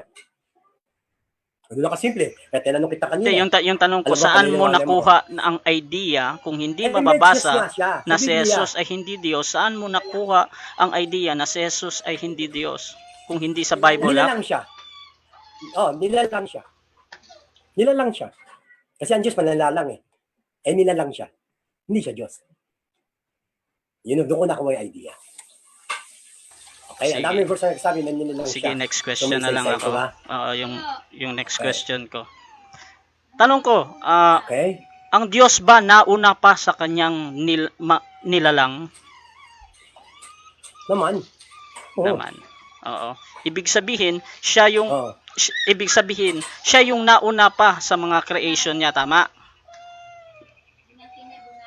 Ano na kasimple? Kaya tinanong kita kanina. Yung tanong ko, saan mo nakuha ang idea kung hindi mababasa na si Jesus ay hindi Diyos? Saan mo nakuha ang idea na si Jesus ay hindi Diyos? Kung hindi sa Bible lang siya. Nilalang siya. Nilalang siya. Kasi ang Diyos manalalang nilalang siya. Hindi siya Diyos. Yun, doon ko nakuha yung idea. Okay, ang dami verse na nagsabi na nilalang siya. Sige, next question na lang ako. Yung next question ko. Tanong ko, ang Diyos ba nauna pa sa kanyang nilalang? Naman. Naman. Oo. Ibig sabihin, siya yung Oh, ibig sabihin, siya yung nauna pa sa mga creation niya, tama?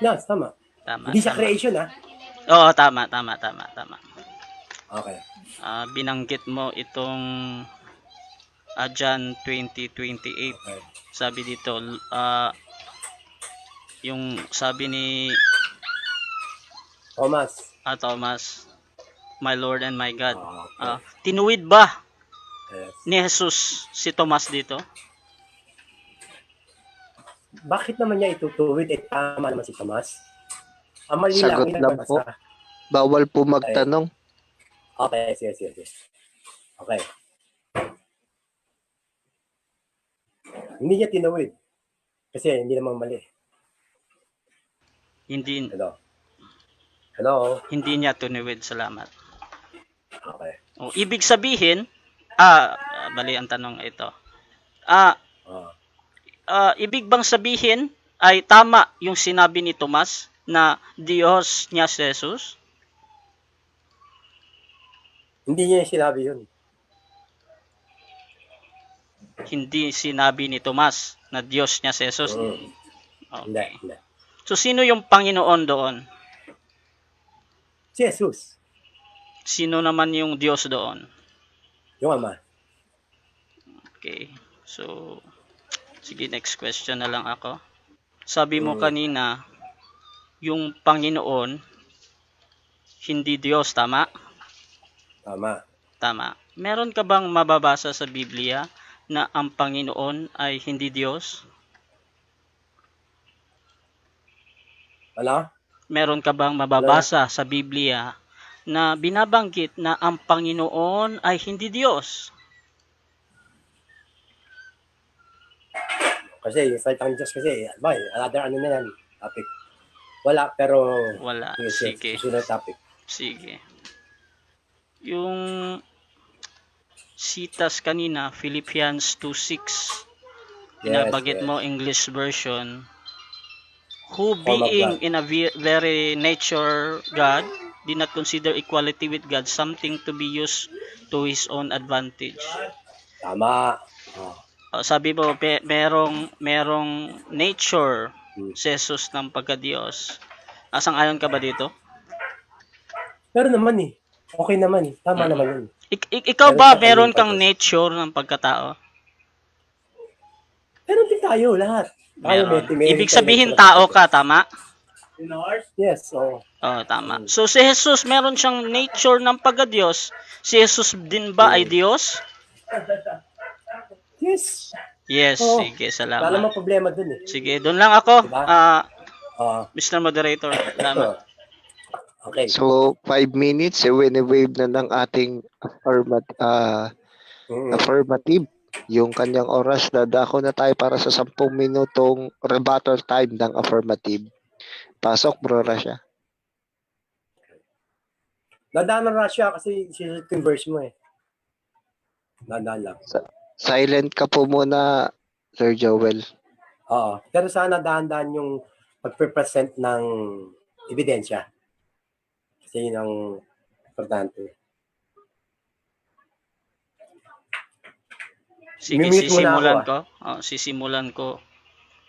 yes, tama. Tama, Hindi siya tama. creation, ha? Oo, tama. Okay. Binanggit mo itong John 20:28. Okay. Sabi dito, yung sabi ni Thomas. my Lord and my God. Okay. Tinuwid ba Yes. ni Jesus si Tomas dito? Bakit naman niya itutuwid? Tama naman si Thomas. Ang mali lang, Sagot lang po. nagbasa. Bawal po magtanong. Okay, sige. Okay. Hindi niya tinuwid. Kasi hindi naman mali. Hello? Hindi niya tinuwid, salamat. Okay. Ibig sabihin, bali ang tanong ito. Ibig bang sabihin ay tama yung sinabi ni Tomas na Diyos niya si Jesus? Hindi niya sinabi yun. Hindi sinabi ni Tomas na Diyos niya si Jesus. Okay. Hindi. So, sino yung Panginoon doon? Si Jesus. Sino naman yung Diyos doon? Yung Ama. Okay. So, sige, next question na lang ako. Sabi mo kanina, yung Panginoon, hindi Diyos, tama? Tama. Meron ka bang mababasa sa Biblia na ang Panginoon ay hindi Diyos? Ano? Meron ka bang mababasa sa Biblia na binabanggit na ang Panginoon ay hindi Diyos? Kasi yung salitang Diyos kasi, another ano na yan, topic. Wala, pero... Wala. Sige. Susunod topic. Sige. Yung sitas kanina, Philippians 2:6. Binabanggit mo English version. Who being in a very nature God, did not consider equality with God something to be used to his own advantage. Tama. Sabi mo, merong nature si Jesus ng pagka-Diyos. Asang-ayon ka ba dito? Pero naman okay naman Tama naman yun. Ikaw ba meron kang nature ng pagkatao? Meron din tayo lahat. Meron. Ibig sabihin tao ka, tama? Yes, tama. So si Jesus meron siyang nature ng pagka-Diyos. Si Jesus din ba ay Diyos? Yes. Yes, sige, salamat. Wala namang problema dun Sige, doon lang ako. Diba? Mr. Moderator, salamat. Okay. So, 5 minutes, wini-wave na ng ating affirmative yung kanyang oras. Dadako na tayo para sa 10 minutong rebuttal time ng affirmative. Pasok, Bro Rasha. Dadaan ng Russia kasi yung verse mo Dadaan lang. Silent ka po muna, Sir Joel. Oo. Pero sana dahan-dahan yung pagpe-present ng ebidensya. Kasi yun ang importante. Sige, sisimulan ko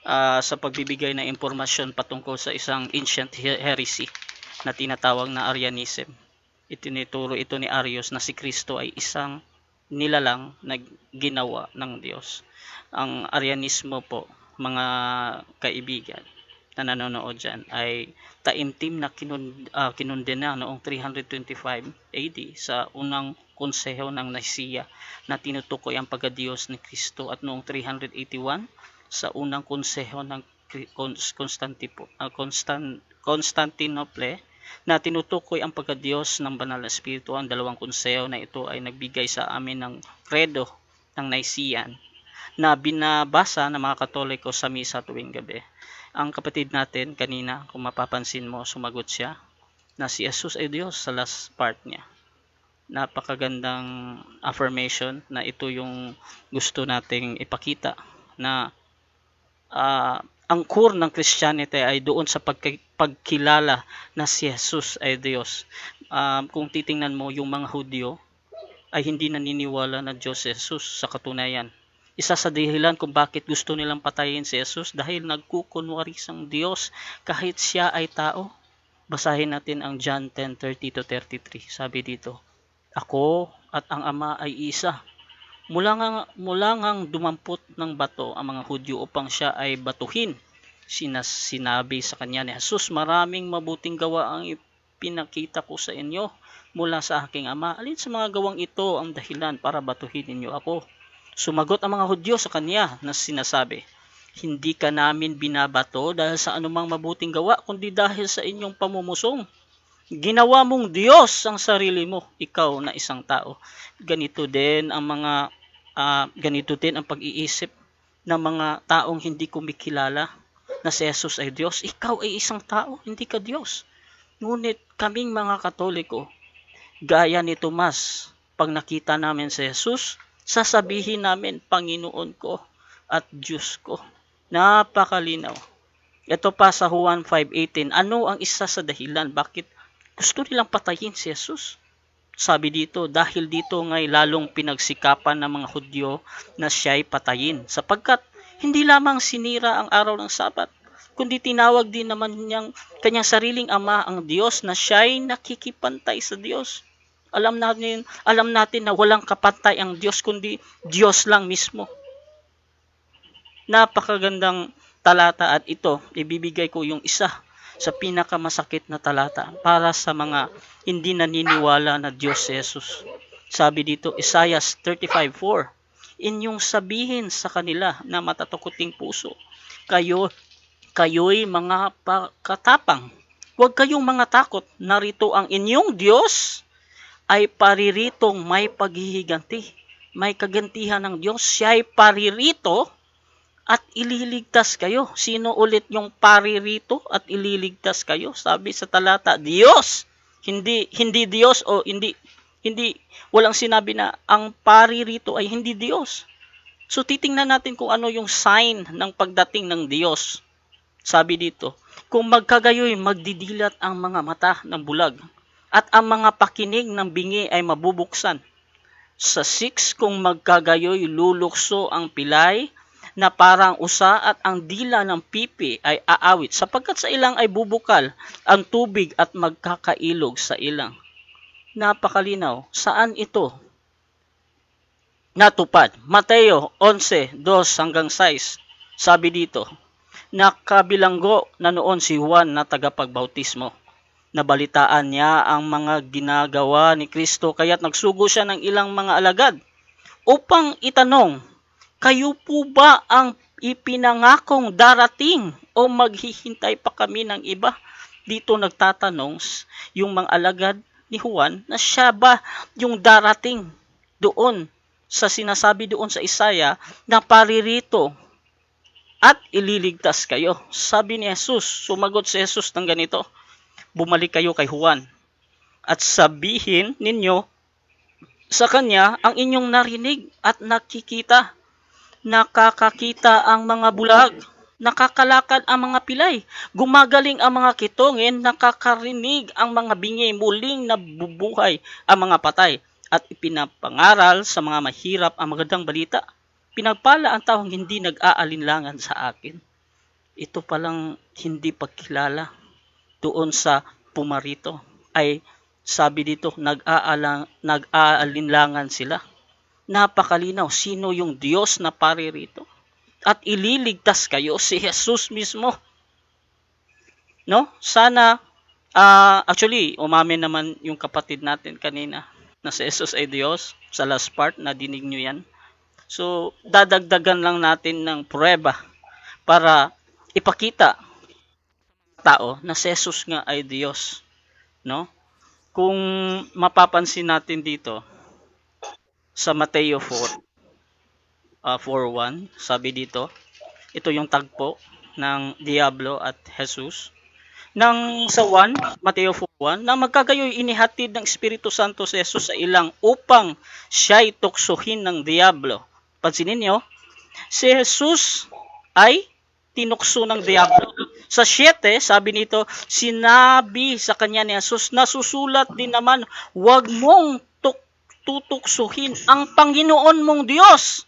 sa pagbibigay ng impormasyon patungkol sa isang ancient heresy na tinatawag na Arianism. Itinuturo ito ni Arius na si Kristo ay isang nilalang na ginawa ng Diyos. Ang Arianismo po, mga kaibigan na nanonood dyan, ay taimtim na kinundena noong 325 AD sa unang konseho ng Nicaea na tinutukoy ang pagka-Diyos ni Kristo, at noong 381 sa unang konseho ng Constantinople na tinutukoy ang pagka-Diyos ng Banal na Espiritu. Ang dalawang konseho na ito ay nagbigay sa amin ng credo ng Nicene na binabasa ng mga Katoliko sa misa tuwing gabi. Ang kapatid natin kanina, kung mapapansin mo, sumagot siya na si Jesus ay Diyos sa last part niya. Napakagandang affirmation na ito yung gusto nating ipakita na ang core ng Christianity ay doon sa pagkilala na si Jesus ay Diyos. Kung titingnan mo yung mga Hudyo, ay hindi naniniwala na Diyos si Jesus sa katunayan. Isa sa dahilan kung bakit gusto nilang patayin si Jesus dahil nagkukunwari siyang Diyos kahit siya ay tao. Basahin natin ang John 10:30-33. Sabi dito, "Ako at ang Ama ay isa." Mula ngang dumampot ng bato ang mga Hudyo upang siya ay batuhin. Sinabi sa kanya ni Jesus, "Maraming mabuting gawa ang ipinakita ko sa inyo mula sa aking Ama. Alin sa mga gawang ito ang dahilan para batuhin ninyo ako?" Sumagot ang mga Hudyo sa kanya na sinasabi, "Hindi ka namin binabato dahil sa anumang mabuting gawa, kundi dahil sa inyong pamumusong. Ginawa mong Diyos ang sarili mo, ikaw na isang tao." Ganito din ang pag-iisip ng mga taong hindi kumikilala na si Jesus ay Diyos. Ikaw ay isang tao, hindi ka Diyos. Ngunit kaming mga Katoliko, gaya ni Tomas, pag nakita namin si Jesus, sasabihin namin, "Panginoon ko at Diyos ko." Napakalinaw. Ito pa sa Juan 5:18, ano ang isa sa dahilan bakit gusto nilang patayin si Jesus? Sabi dito, dahil dito nga'y lalong pinagsikapan ng mga Hudyo na siya'y patayin, sapagkat hindi lamang sinira ang araw ng Sabat, kundi tinawag din naman niyang kanyang sariling Ama ang Diyos na siya'y nakikipantay sa Diyos. Alam natin na walang kapantay ang Diyos kundi Diyos lang mismo. Napakagandang talata at ito, ibibigay ko yung isa sa pinakamasakit na talata para sa mga hindi naniniwala na Diyos si Jesus. Sabi dito, Isaiah 35:4, "Inyong sabihin sa kanila na matatakuting puso, kayo'y mga katapang. Huwag kayong mga takot, narito ang inyong Diyos ay pariritong may paghihiganti." May kagantihan ng Diyos, siya'y paririto at ililigtas kayo. Sino ulit yung paririto at ililigtas kayo? Sabi sa talata, Diyos. Hindi Diyos o hindi walang sinabi na ang paririto ay hindi Diyos. So titingnan natin kung ano yung sign ng pagdating ng Diyos. Sabi dito, kung magkagayoy magdidilat ang mga mata ng bulag at ang mga pakinig ng bingi ay mabubuksan. Sa 6, kung magkagayoy lulukso ang pilay na parang usa at ang dila ng pipi ay aawit, sapagkat sa ilang ay bubukal ang tubig at magkakailog sa ilang. Napakalinaw. Saan ito natupad? Mateo 11:2-6. Sabi dito, nakabilanggo na noon si Juan na tagapagbautismo. Nabalitaan niya ang mga ginagawa ni Kristo, kaya't nagsugo siya ng ilang mga alagad upang itanong, "Kayo po ba ang ipinangakong darating o maghihintay pa kami ng iba?" Dito nagtatanong yung mga alagad ni Juan na siya ba yung darating doon sa sinasabi doon sa Isaiah na paririto at ililigtas kayo. Sabi ni Jesus, sumagot si Jesus ng ganito, "Bumalik kayo kay Juan at sabihin ninyo sa kanya ang inyong narinig at nakikita. Nakakakita ang mga bulag, nakakalakad ang mga pilay, gumagaling ang mga kitongin, nakakarinig ang mga bingi, muling nabubuhay ang mga patay, at ipinapangaral sa mga mahirap ang magandang balita. Pinagpala ang taong hindi nag-aalinlangan sa akin." Ito palang hindi pagkilala doon sa pumarito ay sabi dito nag-aalinlangan sila. Napakalinaw, sino yung Diyos na paririto at ililigtas kayo? Si Jesus mismo. No? Sana actually umamin naman yung kapatid natin kanina na si Jesus ay Diyos. Sa last part na dinig nyo yan. So dadagdagan lang natin ng pruweba para ipakita tao na si Jesus nga ay Diyos, no? Kung mapapansin natin dito sa Mateo 4:1, sabi dito, ito yung tagpo ng Diablo at Jesus. Nang sa Mateo 4:1, na magkagayoy inihatid ng Espiritu Santo si Jesus sa ilang upang siya'y tuksohin ng Diablo. Pansinin nyo, si Jesus ay tinukso ng Diablo. Sa 7, sabi nito, sinabi sa kanya ni Jesus, nasusulat din naman, huwag mong tutuksuhin ang Panginoon mong Diyos.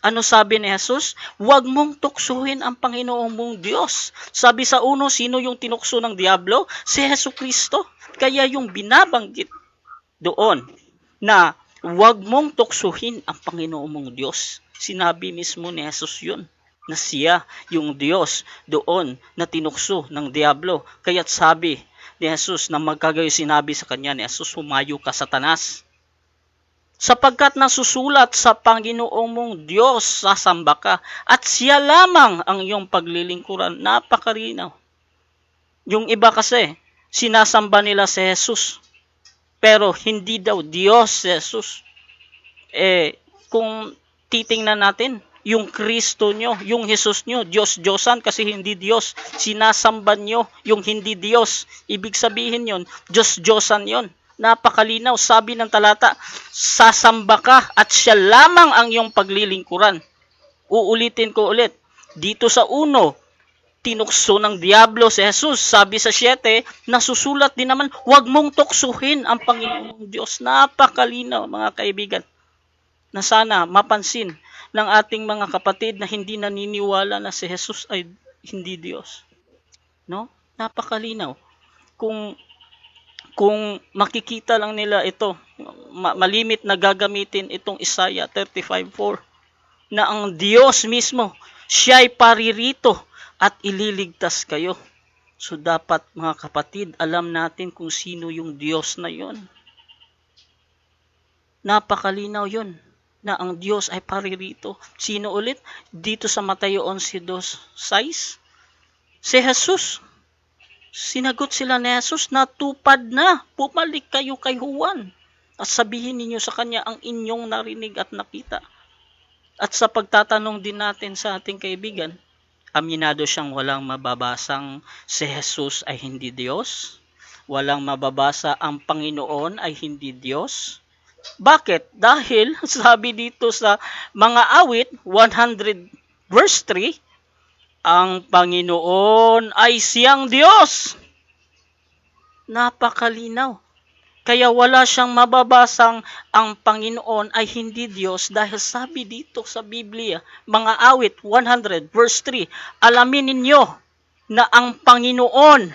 Ano sabi ni Jesus? Huwag mong tuksuhin ang Panginoon mong Diyos. Sabi sa 1, sino yung tinukso ng Diablo? Si Jesucristo. Kaya yung binabanggit doon na huwag mong tuksuhin ang Panginoon mong Diyos. Sinabi mismo ni Jesus yun, na siya yung Diyos doon na tinukso ng Diablo. Kaya't sabi ni Jesus na magkagayo sinabi sa kanya ni Jesus, humayo ka, Satanas. Sapagkat nasusulat sa Panginoong mong Diyos, sasamba ka, at siya lamang ang iyong paglilingkuran. Napakarinaw. Yung iba kasi, sinasamba nila si Jesus, pero hindi daw Diyos si Jesus. Kung titingnan natin, yung Kristo nyo, yung Jesus nyo, Diyos-Diyosan kasi hindi Diyos. Sinasamba nyo yung hindi Diyos. Ibig sabihin yon, Diyos-Diyosan yon. Napakalinaw, sabi ng talata, sasamba ka at siya lamang ang iyong paglilingkuran. Uulitin ko ulit, dito sa 1, tinukso ng Diablo si Jesus. Sabi sa 7, nasusulat din naman, huwag mong tuksuhin ang Panginoong Diyos. Napakalinaw, mga kaibigan, na sana mapansin ng ating mga kapatid na hindi naniniwala na si Jesus ay hindi Diyos. No? Napakalinaw. Kung makikita lang nila ito, malimit na gagamitin itong Isaiah 35:4, na ang Diyos mismo, siya'y paririto at ililigtas kayo. So dapat mga kapatid, alam natin kung sino yung Diyos na yon. Napakalinaw yon, na ang Diyos ay paririto. Sino ulit? Dito sa Mateo 11:6, si Jesus. Sinagot sila ni Jesus, natupad na, pumalik kayo kay Juan at sabihin ninyo sa kanya ang inyong narinig at nakita. At sa pagtatanong din natin sa ating kaibigan, aminado siyang walang mababasang si Jesus ay hindi Diyos? Walang mababasa ang Panginoon ay hindi Diyos? Bakit? Dahil sabi dito sa mga awit 100 verse 3, ang Panginoon ay siyang Diyos. Napakalinaw. Kaya wala siyang mababasang ang Panginoon ay hindi Diyos dahil sabi dito sa Biblia, mga awit 100 verse 3, alamin ninyo na ang Panginoon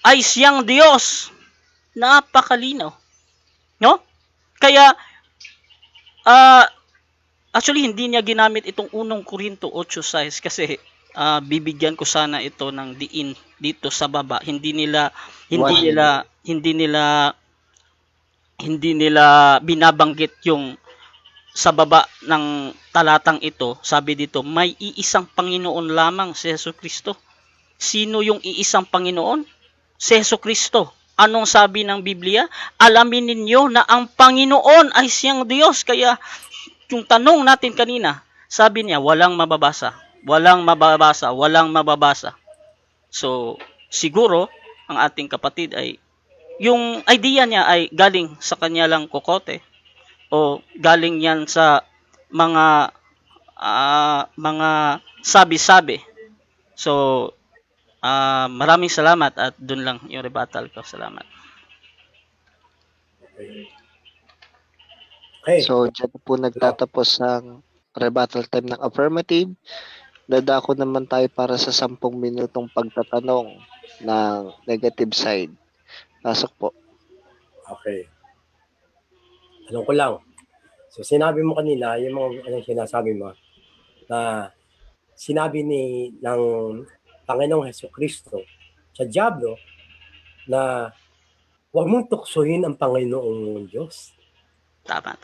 ay siyang Diyos. Napakalinaw. No? Kaya, actually hindi niya ginamit itong 1 Korinto 8:6 kasi bibigyan ko sana ito ng diin dito sa baba. Hindi nila binabanggit yung sa baba ng talatang ito. Sabi dito, may iisang Panginoon lamang, si Jesucristo. Sino yung iisang Panginoon? Si Jesucristo. Anong sabi ng Biblia? Alamin ninyo na ang Panginoon ay siyang Diyos. Kaya yung tanong natin kanina, sabi niya, walang mababasa. Walang mababasa. So, siguro, ang ating kapatid ay, yung idea niya ay galing sa kanya lang kokote o galing yan sa mga sabi-sabi. So, maraming salamat at dun lang yung rebuttal ko. Salamat. Okay. So, dyan po nagtatapos ang rebuttal time ng affirmative. Dadako naman tayo para sa 10 minutong pagtatanong ng negative side. Pasok po. Okay. Alam ko lang. So, sinabi mo kanina, yung mga sinasabi mo, na sinabi ng Panginoong Jesucristo sa Diablo na huwag mong tuksohin ang Panginoong Diyos. Tama.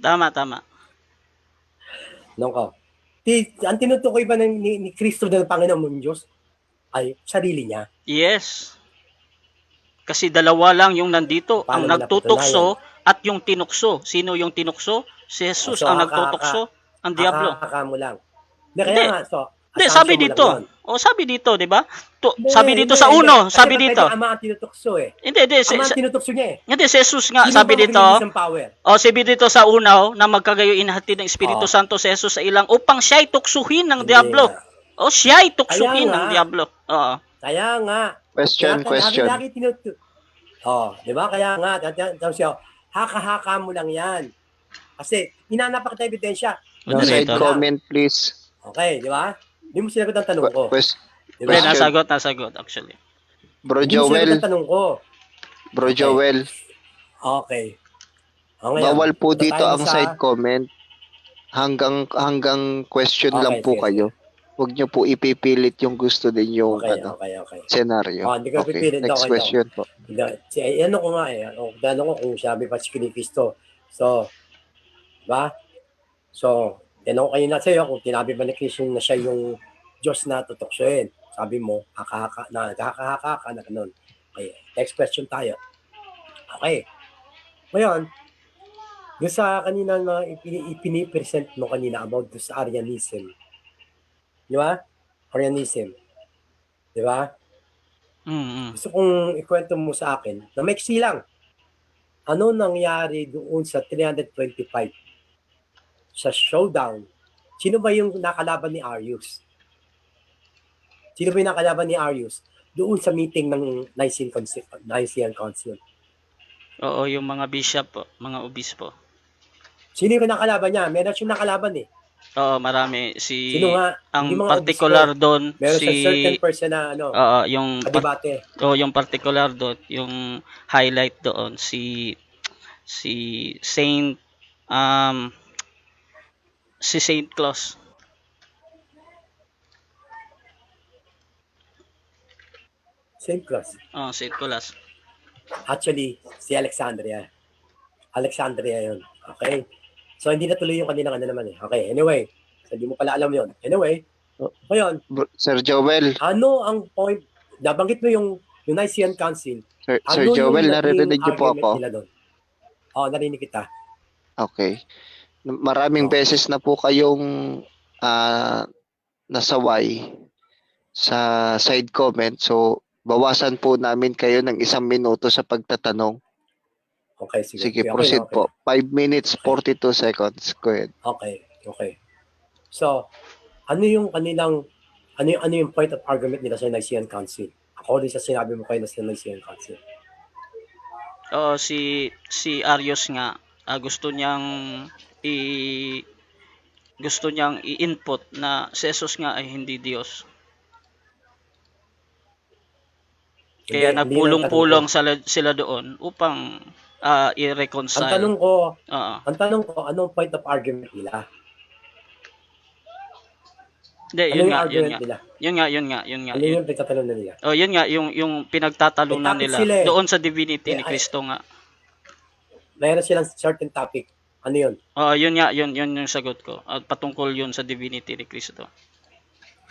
Tama? Nung ang tinutukoy ba ni Kristo ng Panginoon mong Diyos ay sarili niya. Yes. Kasi dalawa lang yung nandito, ang nagtutukso at yung tinukso. Sino yung tinukso? Si Jesus ang nagtutukso, ang Diablo. Mo lang. Hindi, sabi dito. Sabi dito, 'di ba? Sabi dito sa 1, sabi dito. Ama ang tinutukso eh. Hindi, Ama ang tinutukso niya eh. Hindi, si Jesus nga, sabi dito. Sabi dito sa 1, na magkagayo inhatid ng Espiritu Santo si Jesus sa ilang upang siya'y tuksuhin ng Diablo. Siya'y tuksuhin ng Diablo. Oo. Kaya nga. Question. Lagi di ba? Kaya nga, Haka-haka mo lang yan. Kasi, hinanap kita ebidensya. No Iniisip side mo Moderator. lang. comment, please. Okay, di ba? Hindi mo sinagot ang tanong ko. Di Hindi, ba? Question. nasagot actually. Bro Hindi mo sinagot Joel. ang tanong ko. Bro Okay. Joel. Okay. O ngayon, Bawal po punta dito tayo ang sa... side comment. Hanggang question lang Okay, po sige, kayo. Huwag niyo po ipipilit yung gusto din yung Okay, okay. senaryo. Oh, hindi ko Okay, pipilit daw next kayo. question po. Ano ko nga eh. Ano ko kung sabi pa si Kristo. So, ba? So, tinanong kayo na sa'yo kung tinabi ba ni Kristo na siya yung Diyos na tutuksoin. Sabi mo, haka-haka ka na ganun. Okay, next question tayo. Okay. Ngayon, doon sa kanina na ipinipresent mo kanina about doon sa Arianism. Di ba? Arianism. Di ba? Gusto kong ikwento mo sa akin na maiksi lang. Ano nangyari doon sa 325 sa showdown? Sino ba yung nakalaban ni Arius? Sino ba yung nakalaban ni Arius doon sa meeting ng Nicene Council? Oo, yung mga bishop po, mga obispo. Sino yung nakalaban niya? Meron siyang nakalaban eh. Oo, marami. Sino nga? Hindi Ang mga particular obispo. doon, Meron sa certain person na oo, yung kadibate. yung particular doon, yung highlight doon si Saint si Saint Claus. Same class. Oh, Saint Claus. Actually, si Alexandria. Alexandria yun. Okay? So, hindi natuloy yung kanilang ano naman eh. Okay, anyway. So, hindi mo pala alam yun. Anyway, ngayon, Sir Joel. ano ang point? Nabanggit mo yung Nicene Council. Sir Ano Joel, yung naririnig naging niyo po argument ako? nila doon? Oo, narinig kita. Okay. Maraming Oh. beses na po kayong nasaway sa side comment. So, bawasan po namin kayo ng 1 minuto sa pagtatanong. Okay, sige. Sige, Okay, proceed okay. po. 5 minutes, 42 seconds. Go ahead. Okay. So, ano yung kanilang ano yung point of argument nila sa Nicene Council? According sa sinabi mo kayo na sa Nicene Council. Oo, si Arius nga gusto niyang i-input na si Jesus nga ay hindi Diyos. Kaya Hindi nagpulong-pulong sila doon upang i-reconcile. Ang tanong ko, anong point of argument nila? Hindi, Ano yung argument nila? Yun nga. Ano yung pinagtatanong nila? Oh, yun nga yung pinagtatalunan May topic nila sila eh. doon sa divinity ni Kristo nga. Mayroon silang certain topic. Ano yun? Oh, yun yung sagot ko. Patungkol yun sa divinity ni Kristo.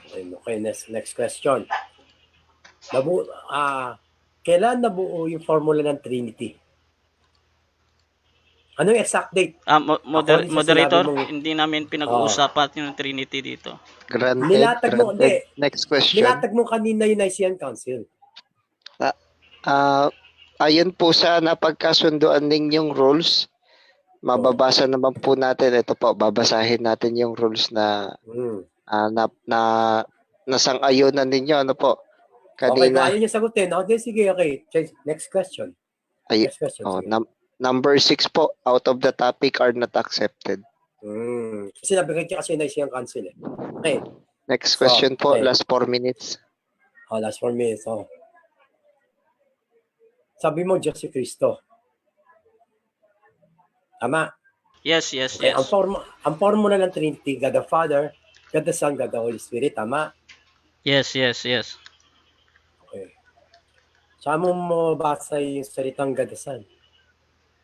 Okay, next question. Kailan nabuo yung formula ng Trinity? Ano yung exact date? Moderator, hindi namin pinag-uusapan yung Trinity dito. Nilatag mo, hindi. Next question. Nilatag mo kanina yung Nicene Council. Ayon po sa napagkasunduan ninyong rules, mababasa naman po natin. Ito po, babasahin natin yung rules na nasang-ayunan ninyo. Ano po? Kanina. Okay, ayaw niya sagutin. Okay, sige, okay. Next question. Next question. Number 6 po, out of the topic are not accepted. Kasi nabigay niya kasi Nicene Council eh. Okay. Next question po, okay. last 4 minutes. Last 4 minutes. Sabi mo, Diyos si Kristo. Tama? Yes. Okay. Ang formula ng Trinity, God the Father, God the Son, God the Holy Spirit. Tama? Yes. Okay. Saan mo mabasa yung salitang God the Son?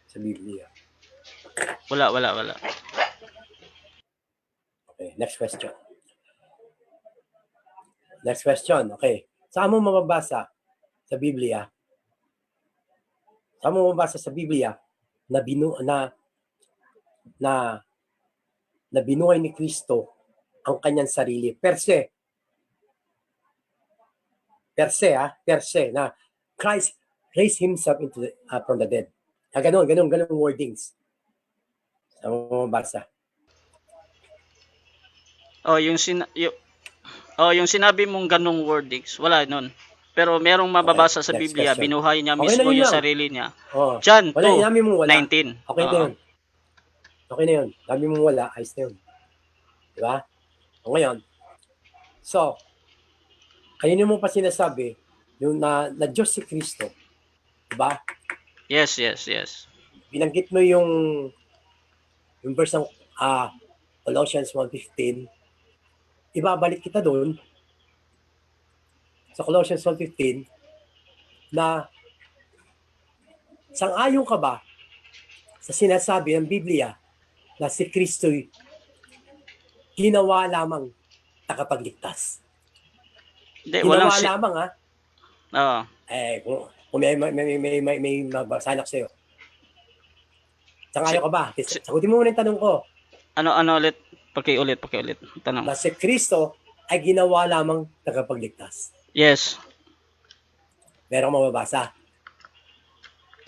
Sa Biblia. Wala. Okay, next question. Okay. Saan mo mababasa sa Biblia? Saan mo mababasa sa Biblia na binuhay ni Kristo ang kanyang sarili per se na Christ raised himself from the dead. Ganun wordings. Saan mo mababasa? Yung sinabi mong ganung wordings, wala nun. Pero merong mababasa sa next Biblia, question. binuhay niya Okay mismo na yun yung lang. sarili niya. Oh. John Wala, inamin mo wala. 2:19. Okay na yun. Okay na yun. Sabi mo wala, ayos na yun. Diba? O ngayon, so, kanino mo pa sinasabi yung na Diyos si Kristo? Diba? Yes. Binanggit mo yung verse ng Colossians 1:15. Ibabalik kita doon sa Colossians 1:15 na sang-ayon ka ba sa sinasabi ng Biblia na si Kristo'y ginawa lamang tagapagligtas? Hindi, Ginawa walang lamang Oo. Kung may mabasalak sa'yo. Sang-ayon ka ba? Sagutin mo muna yung tanong ko. Ano ulit? Pakiulit. Tanong. Na si Kristo ay ginawa lamang tagapagligtas. Yes. Meron mababasa.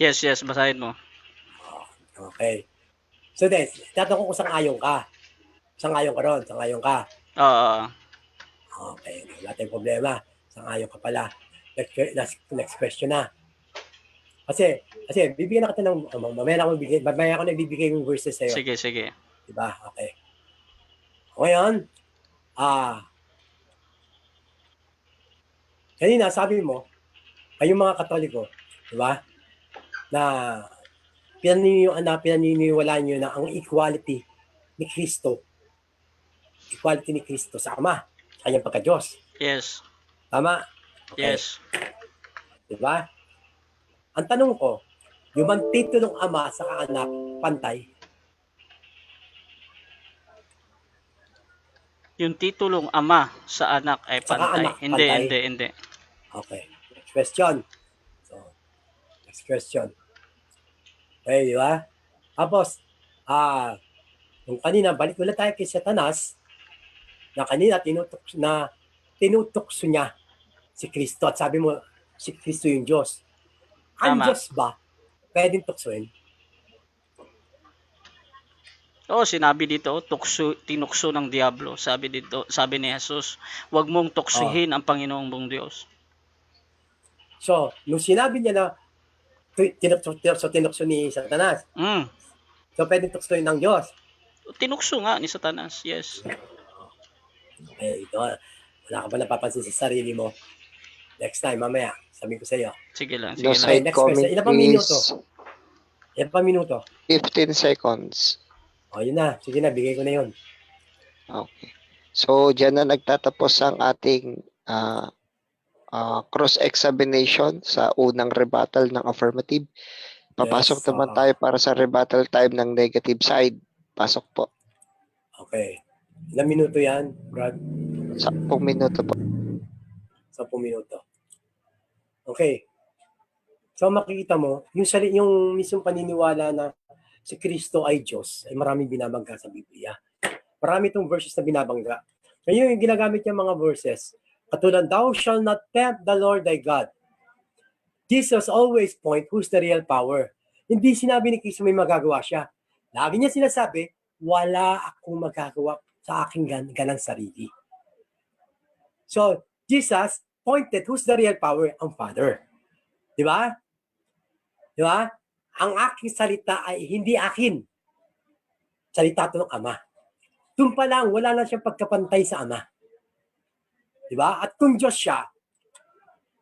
Yes, basahin mo. Okay. So then, tatanong ko kung sang-ayon ka. Sang-ayon ka ron, sang-ayon ka. Oo. Okay, wala tayong problema. Sang-ayon ka pala. Next question na. Kasi bibigyan na kita ng, mamaya ko na ibibigay yung verses sa'yo. Sige. Diba? Okay. Ngayon, kanina sabi mo, kayong mga Katoliko, diba? Na pinaniniwalaan nyo na ang equality ni Kristo sa Ama, kanyang pagka-Diyos. Yes. Tama? Okay. Yes. Diba? Ang tanong ko, yung bang titulong Ama sa anak, pantay? Yung titulong Ama sa anak ay Saka pantay. anak, pantay. Hindi. Okay. Next question. Next question. Okay, di ba? Tapos, yung kanina, balik ulit tayo kay Satanas, na kanina tinutukso niya si Kristo. At sabi mo, si Kristo yung Diyos. Ang Tama. Diyos ba pwedeng tuksoin? Oo, sinabi dito, tinukso ng diablo. Sabi ni Jesus, huwag mong tuksuhin ang Panginoong mong Diyos. So, nung sinabi niya na tinukso ni Satanas, so pwedeng tuksoin ng Diyos. Tinukso nga ni Satanas, yes. Okay, ito, wala ka ba napapansin sa sarili mo? Next time, mamaya, sabihin ko sa iyo. Sige lang. The Okay, side next comment question. Ilan pa minuto? 15 seconds. O, yun na. Sige na, bigay ko na yun. Okay. So, dyan na nagtatapos ang ating cross-examination sa unang rebuttal ng affirmative. Papasok Yes, naman tayo para sa rebuttal time ng negative side. Pasok po. Okay. Ilang minuto yan, Brad? 10 minuto po. 10 minuto. Okay. So makikita mo, yung mismong paniniwala na si Kristo ay Diyos, ay maraming binabangga sa Biblia. Marami itong verses na binabangga. Ngayon yung ginagamit niya mga verses, katulad, thou shall not tempt the Lord thy God. Jesus always point who's the real power. Hindi sinabi ni Kristo may magagawa siya. Lagi niya sinasabi, wala akong magagawa sa aking ganang sarili. So, Jesus pointed who's the real power? Ang Father. Di ba? Di ba? Ang aking salita ay hindi akin. Salita ito ng Ama. Doon pa lang, wala na siyang pagkapantay sa Ama. Di ba? At kung Diyos siya,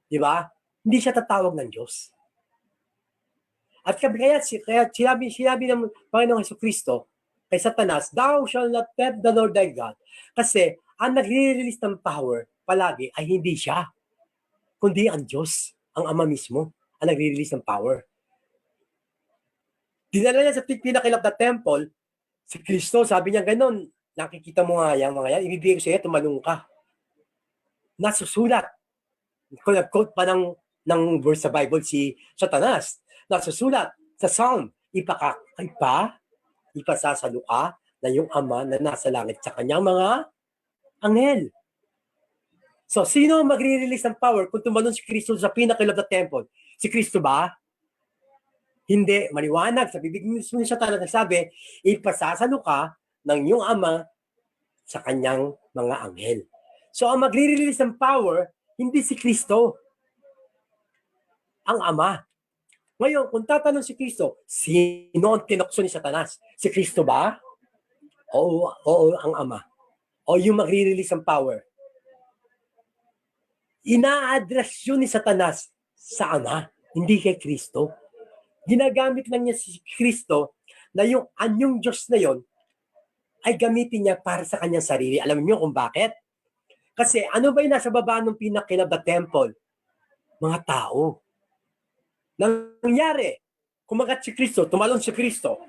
di ba? Hindi siya tatawag ng Diyos. At kaya sinabi ng Panginoong Jesucristo kay Satanas, thou shall not tempt the Lord thy God. Kasi ang nagre-release ng power palagi ay hindi siya, kundi ang Diyos, ang Ama mismo, ang nagre-release ng power. Dinala niya sa pinakilap na temple, si Kristo, sabi niya ganun, nakikita mo nga yan, mga yan, ibibigay ko sa iyo, tumalong ka. Nasusulat. Kung nag-quote pa ng verse sa Bible si Satanas, nasusulat sa Psalm, ipasasalo ka na yung Ama na nasa langit sa kanyang mga anghel. So, sino magre-release ng power kung tumalon si Kristo sa pinakilap na temple? Si Kristo ba? Hindi. Maliwanag. Sa bibig mismo ni Satanas nagsabi, ipasasalo ka ng iyong Ama sa kanyang mga anghel. So, ang magre-release ng power, hindi si Kristo. ang Ama. Ngayon, kung tatanong si Kristo, sino ang tinukso ni Satanas? Si Kristo ba? Oo, ang Ama. O yung magre-release ng power. Ina-address yun ni Satanas sa Ama, hindi kay Kristo. Ginagamit lang niya si Kristo na yung anyong Diyos na yon ay gamitin niya para sa kanyang sarili. Alam niyo kung bakit? Kasi ano ba yung nasa baba ng pinakina the temple? Mga tao. Nangyari, kumagat si Kristo, tumalon si Kristo.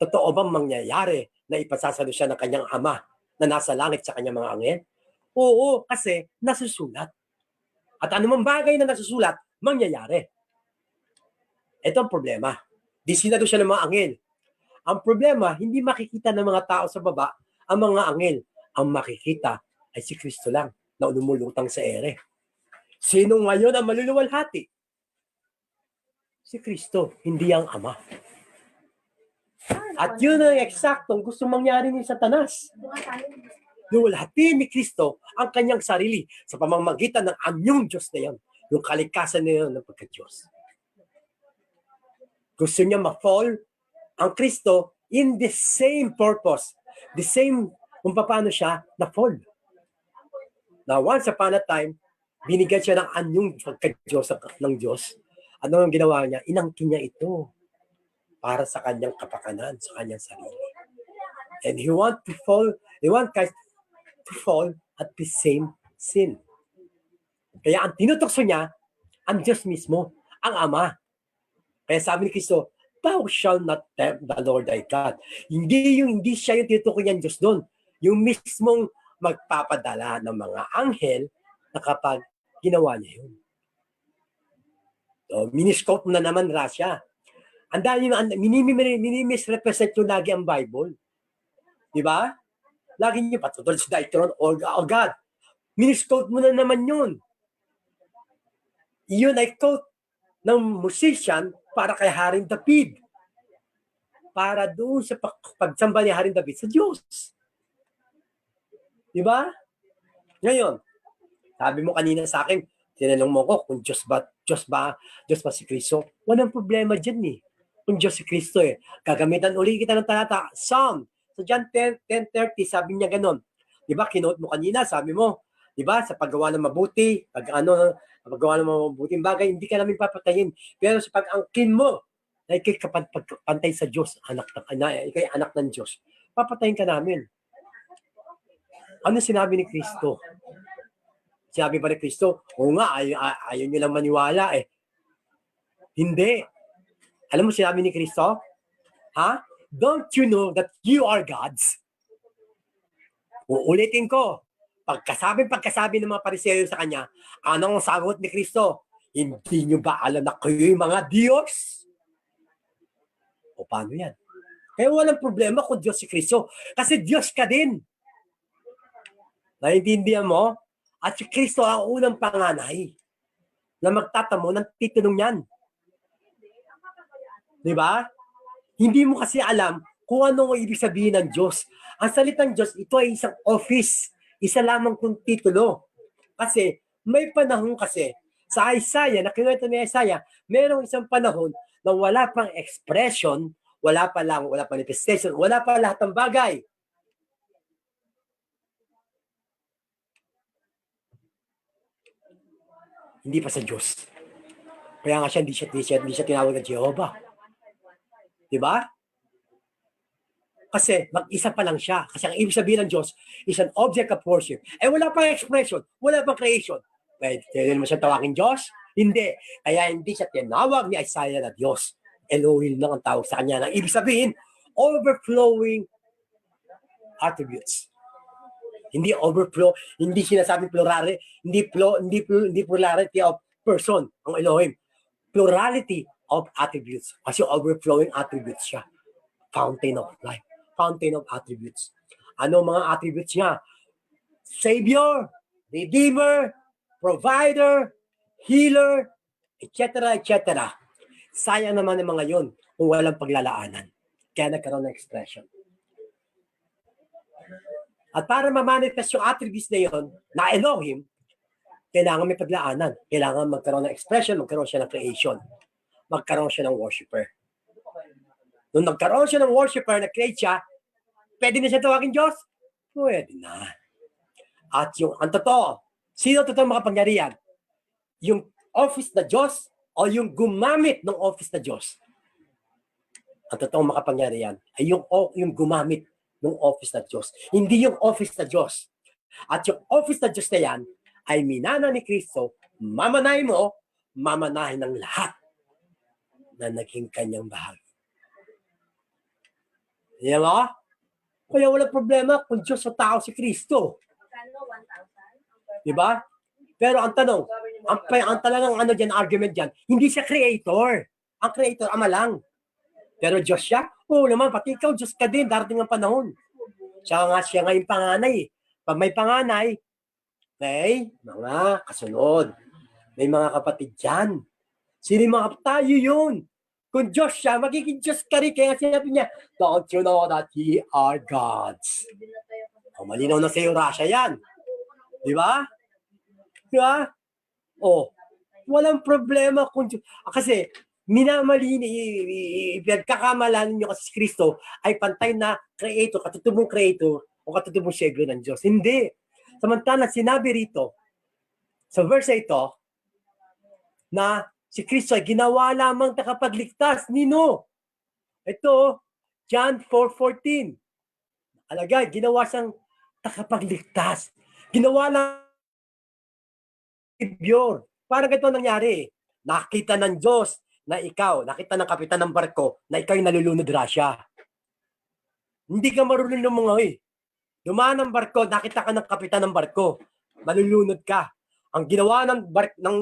Totoo bang mangyayari na ipasasalo siya ng kanyang Ama na nasa langit sa kanyang mga anghel? Oo, kasi nasusulat. At anumang bagay na nasusulat, mangyayari. Ito ang problema. Disinado siya ng mga anghel. Ang problema, hindi makikita ng mga tao sa baba ang mga anghel. Ang makikita ay si Kristo lang na lumulutang sa ere. Sino ngayon ang maluluwalhati? Si Kristo, hindi ang Ama. At yun ang eksaktong gusto mangyari ni Satanas. Luwalhati ni Kristo ang kanyang sarili sa pamamagitan ng anyong Diyos na yan. Yung kalikasan na yun ng pagka-Diyos. Gusto niya ma-fall ang Kristo in the same purpose. The same kung paano siya na-fall. Now, once upon a time, binigyan siya ng anyong pagka-Diyos ng Diyos. Ano ang ginawa niya? Inangkin niya ito para sa kanyang kapakanan, sa kanyang sarili. And he want Christ to fall at the same sin. Kaya ang tinutokso niya, ang Diyos mismo, ang Ama. Kaya sabi ni Kristo, thou shall not tempt the Lord thy God. Hindi siya yung tinutukoy niyang Diyos doon. Yung mismong magpapadala ng mga anghel na kapag ginawa niya yun. So, miniscope na naman siya. Ang dami minimisrepresent yung lagi ang Bible. Di ba? Lagi niyo patutol sa Deuteronomy, oh God. Miniscope mo na naman yun. Iyon ay quote ng musician para kay Haring David. Para doon sa pagsamba ni Haring David sa Diyos. Di ba? Ngayon, sabi mo kanina sa akin, tinanong mo ko kung Diyos ba si Kristo? Walang problema dyan eh. Kung Diyos si Kristo eh. Gagamitan uli kita ng talata. Psalm. Sa John 10:30, sabi niya ganon. Di ba, kinote mo kanina, sabi mo, di ba, sa paggawa ng mabuti, paggawa ng mabuting bagay, hindi ka namin papatayin. Pero sa pag-angkin mo, na ikay pantay sa Diyos, ikay anak ng Diyos, papatayin ka namin. Ano sinabi ni Kristo? Sinabi pa ni Kristo, oo nga, ayaw nyo lang maniwala eh. Hindi. Alam mo sinabi ni Kristo? Ha? Don't you know that you are gods? Uulitin ko. Pagkasabi ng mga Pariseo sa kanya, anong sagot ni Kristo? Hindi nyo ba alam na kayo'y mga Diyos? O paano yan? Kaya walang problema kung Diyos si Kristo. Kasi Diyos ka din. Naiintindihan mo? At si Kristo ang unang panganay na magtatamo ng titulong yan. Di ba? Hindi mo kasi alam kung ano ang ibig sabihin ng Diyos. Ang salitang Diyos, ito ay isang office. Isa lamang kung titulo. Kasi may panahon kasi sa Isaiah, na kinuwento ni Isaiah, merong isang panahon na wala pang expression, wala pang manifestation, wala pa lahat ng bagay. Hindi pa sa Diyos. Kaya nga siya, hindi siya tinawag na Jehovah. Diba? Kasi mag-isa pa lang siya. Kasi ang ibig sabihin ng Diyos is an object of worship. Eh wala pang expression, wala pang creation. Pwede mo siya tawagin Diyos? Hindi. Kaya hindi siya tinawag ni Isaiah na Diyos. Elohim lang ang tawag sa kanya. Ang ibig sabihin, overflowing attributes. Hindi overflow, hindi sinasabing plurality, hindi plurality of person ang Elohim. Plurality of attributes. Kasi overflowing attributes siya. Fountain of life. Fountain of attributes. Ano mga attributes niya? Savior, Redeemer, Provider, Healer, etc. etc. Sayang naman ang mga yon kung walang paglalaanan. Kaya nagkaroon ng expression. At para ma-manifest yung attributes na yon, na Elohim, kailangan may paglaanan. Kailangan magkaroon ng expression, magkaroon siya ng creation. Magkaroon siya ng worshiper. Nung nagkaroon siya ng worshiper, nag-create siya, pwede na siya tawagin Diyos? Pwede na. At ang totoo, sino totoo makapangyarihan? Yung office na Diyos o yung gumamit ng office na Diyos? Ang totoong makapangyarihan ay yung gumamit ng office na Diyos. Hindi yung office na Diyos. At yung office na Diyos na yan ay minana ni Kristo, mamanahin mo, mamanahin ng lahat na naging kanyang bahagi. Yan mo? Kaya walang problema kung Diyos sa tao si Kristo. Diba? Pero ang tanong, ang talagang argument dyan, hindi siya creator. Ang creator, Ama lang. Pero Diyos siya? Oo naman, pati ikaw, Diyos ka din, darating ang panahon. Siya nga yung panganay. Pag may panganay, may mga kasunod. May mga kapatid dyan. Sino yung mga tayo yun? Kung Diyos siya, magiging Diyos ka rin. Kaya sinabi niya, don't you know that ye are gods? O, malinaw na sa iyo, Russia yan. Di ba? Di ba? O, walang problema kung kasi pinagkakamalan nyo kasi si Kristo ay pantay na creator, katutubong creator o katutubong Savior ng Diyos. Hindi. Samantala, sinabi rito sa verse ito na si Kristo ay ginawa lamang takapagligtas. Nino? Ito, John 4:14. Alagay, ginawa siyang takapagligtas. Ginawa lang Savior. Parang ganito nangyari. Nakita ng Diyos na ikaw, nakita ng kapitan ng barko na ikaw yung nalulunod, Russia. Hindi ka marunong lumungoy. Dumaan ng barko, nakita ka ng kapitan ng barko. Malulunod ka. Ang ginawa ng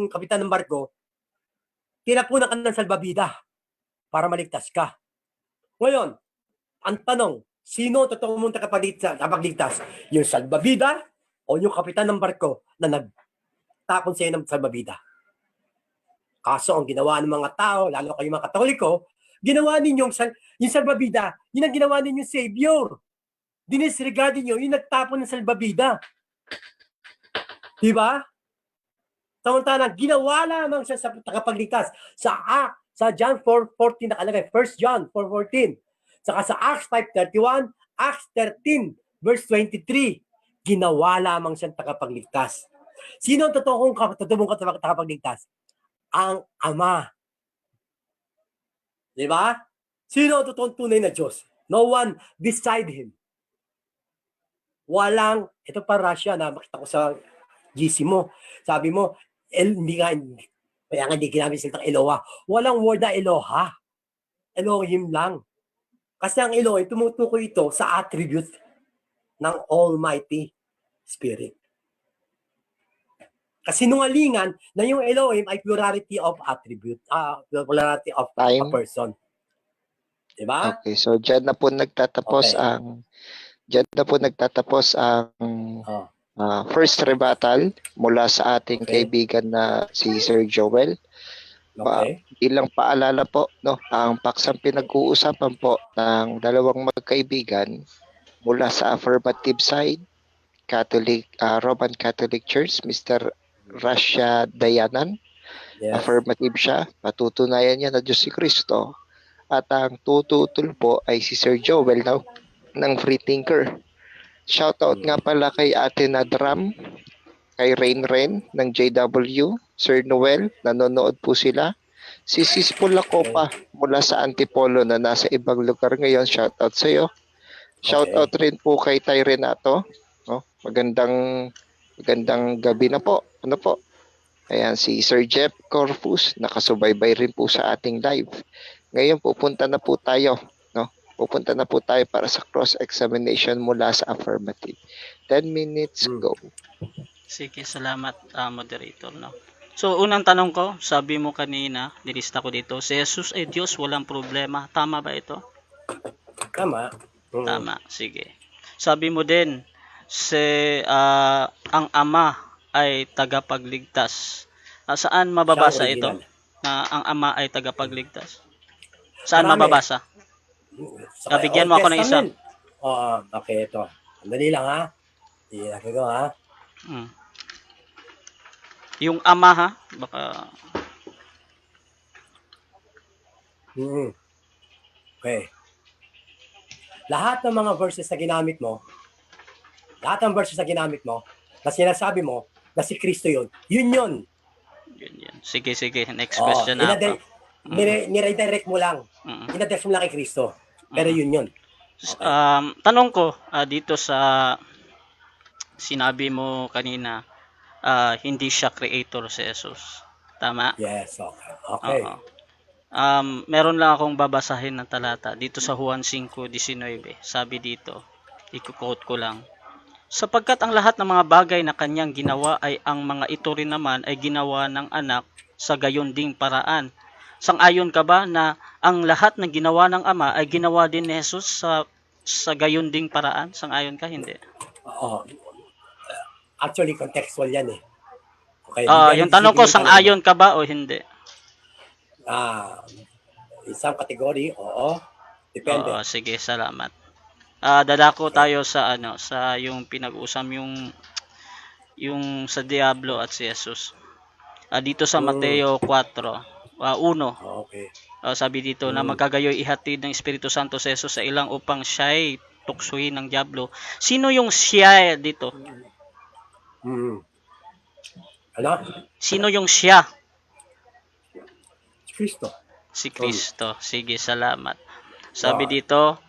kapitan ng barko, tinapunan ka ng salbabida para maligtas ka. Ngayon, ang tanong, sino totoo mong takapagligtas? Yung salbabida o yung kapitan ng barko na nagtapon sa iyo ng salbabida? Kaso ang ginawa ng mga tao, lalo kayo mga Katoliko, ginawa ninyong yung salbabida, yun ang ginawa ninyong Savior. Dinisregard niyo, yung nagtapon ng salbabida. Diba? Samantalang ginawa lamang siya sa takapagligtas. Sa John 4:14 nakalagay, 1 John 4:14. Saka sa Acts 5:31, Acts 13 verse 23, ginawa lamang siyang takapagligtas. Sino ang totoong takapagligtas? Ang Ama. Di ba? Sino ang totoong tunay na Diyos? No one beside Him. Walang, ito pa Russia na makita ko sa GC mo. Sabi mo, kaya nga hindi ginamit sila ng Eloha. Walang word na Eloha. Elohim lang. Kasi ang Elohim, tumutukoy ito sa attribute ng Almighty Spirit. Kasi nungalingan na yung Elohim ay plurality of attribute, plurality of a person. Diba? Okay, so diyan na po nagtatapos ang first rebuttal mula sa ating kaibigan na si Sir Joel. Okay. Ilang paalala po, no, ang paksang pinag-uusapan po ng dalawang magkaibigan mula sa affirmative side, Roman Catholic Church, Mr. Russia Dayanan. Yes. Affirmative siya, patutunayan niya na Diyos si Kristo. At ang tututol po ay si Sir Joel ng Free Thinker. Shoutout nga pala kay Ate Nadram, kay Rain ng JW, Sir Noel, nanonood po sila. Si Sis Pulacopa mula sa Antipolo na nasa ibang lugar ngayon, shoutout sa iyo. Shoutout rin po kay Tay Renato. No? Magandang gabi na po. Ano po? Ayan, si Sir Jeff Corpus, nakasubaybay rin po sa ating live. Ngayon, pupunta na po tayo para sa cross-examination mula sa affirmative. 10 minutes, go. Sige, salamat moderator. No? So, unang tanong ko, sabi mo kanina, nilista ko dito, si Jesus ay Diyos, walang problema. Tama ba ito? Tama. Tama, sige. Sabi mo din, ang Ama ay tagapagligtas. Saan mababasa ito? Na ang Ama ay tagapagligtas? Saan mababasa? Bigyan mo ako ng isa. Okay, ito. Sandali lang ha. Ilagay ko ha. Yung ama ha, baka Mm. Okay. Lahat ng mga verses na ginamit mo, na sinasabi mo na si Kristo yun yun yan. Sige, next question na ako. Nire-direct mo lang. Mm. Inadirect mo lang kay Kristo. Pero yun. Okay. Tanong ko dito sa sinabi mo kanina, hindi siya creator si Jesus. Tama? Yes, okay. Okay. Oo. Meron lang akong babasahin ng talata dito sa Juan 5:19. Sabi dito, i-quote ko lang. Sapagkat ang lahat ng mga bagay na kanyang ginawa ay ang mga ito rin naman ay ginawa ng anak sa gayon ding paraan. Sang-ayon ka ba na ang lahat ng ginawa ng ama ay ginawa din ni Jesus sa gayon ding paraan? Sang-ayon ka? Hindi. Oo. Actually, contextual yan eh. Okay. Yung tanong ko, sang-ayon ka ba o hindi? Isang category, oo. Depende. Oo, sige, salamat. Dadako tayo sa sa yung pinag-usam yung sa Diablo at si Jesus. Dito sa Mateo 4:1. Okay. Sabi dito na magkagayoy ihatid ng Espiritu Santo sa Jesus sa ilang upang siya'y tuksohin ng Diablo. Sino yung siya dito? Ano? Sino yung siya? Kristo. Si Kristo. Sige, salamat. Sabi dito,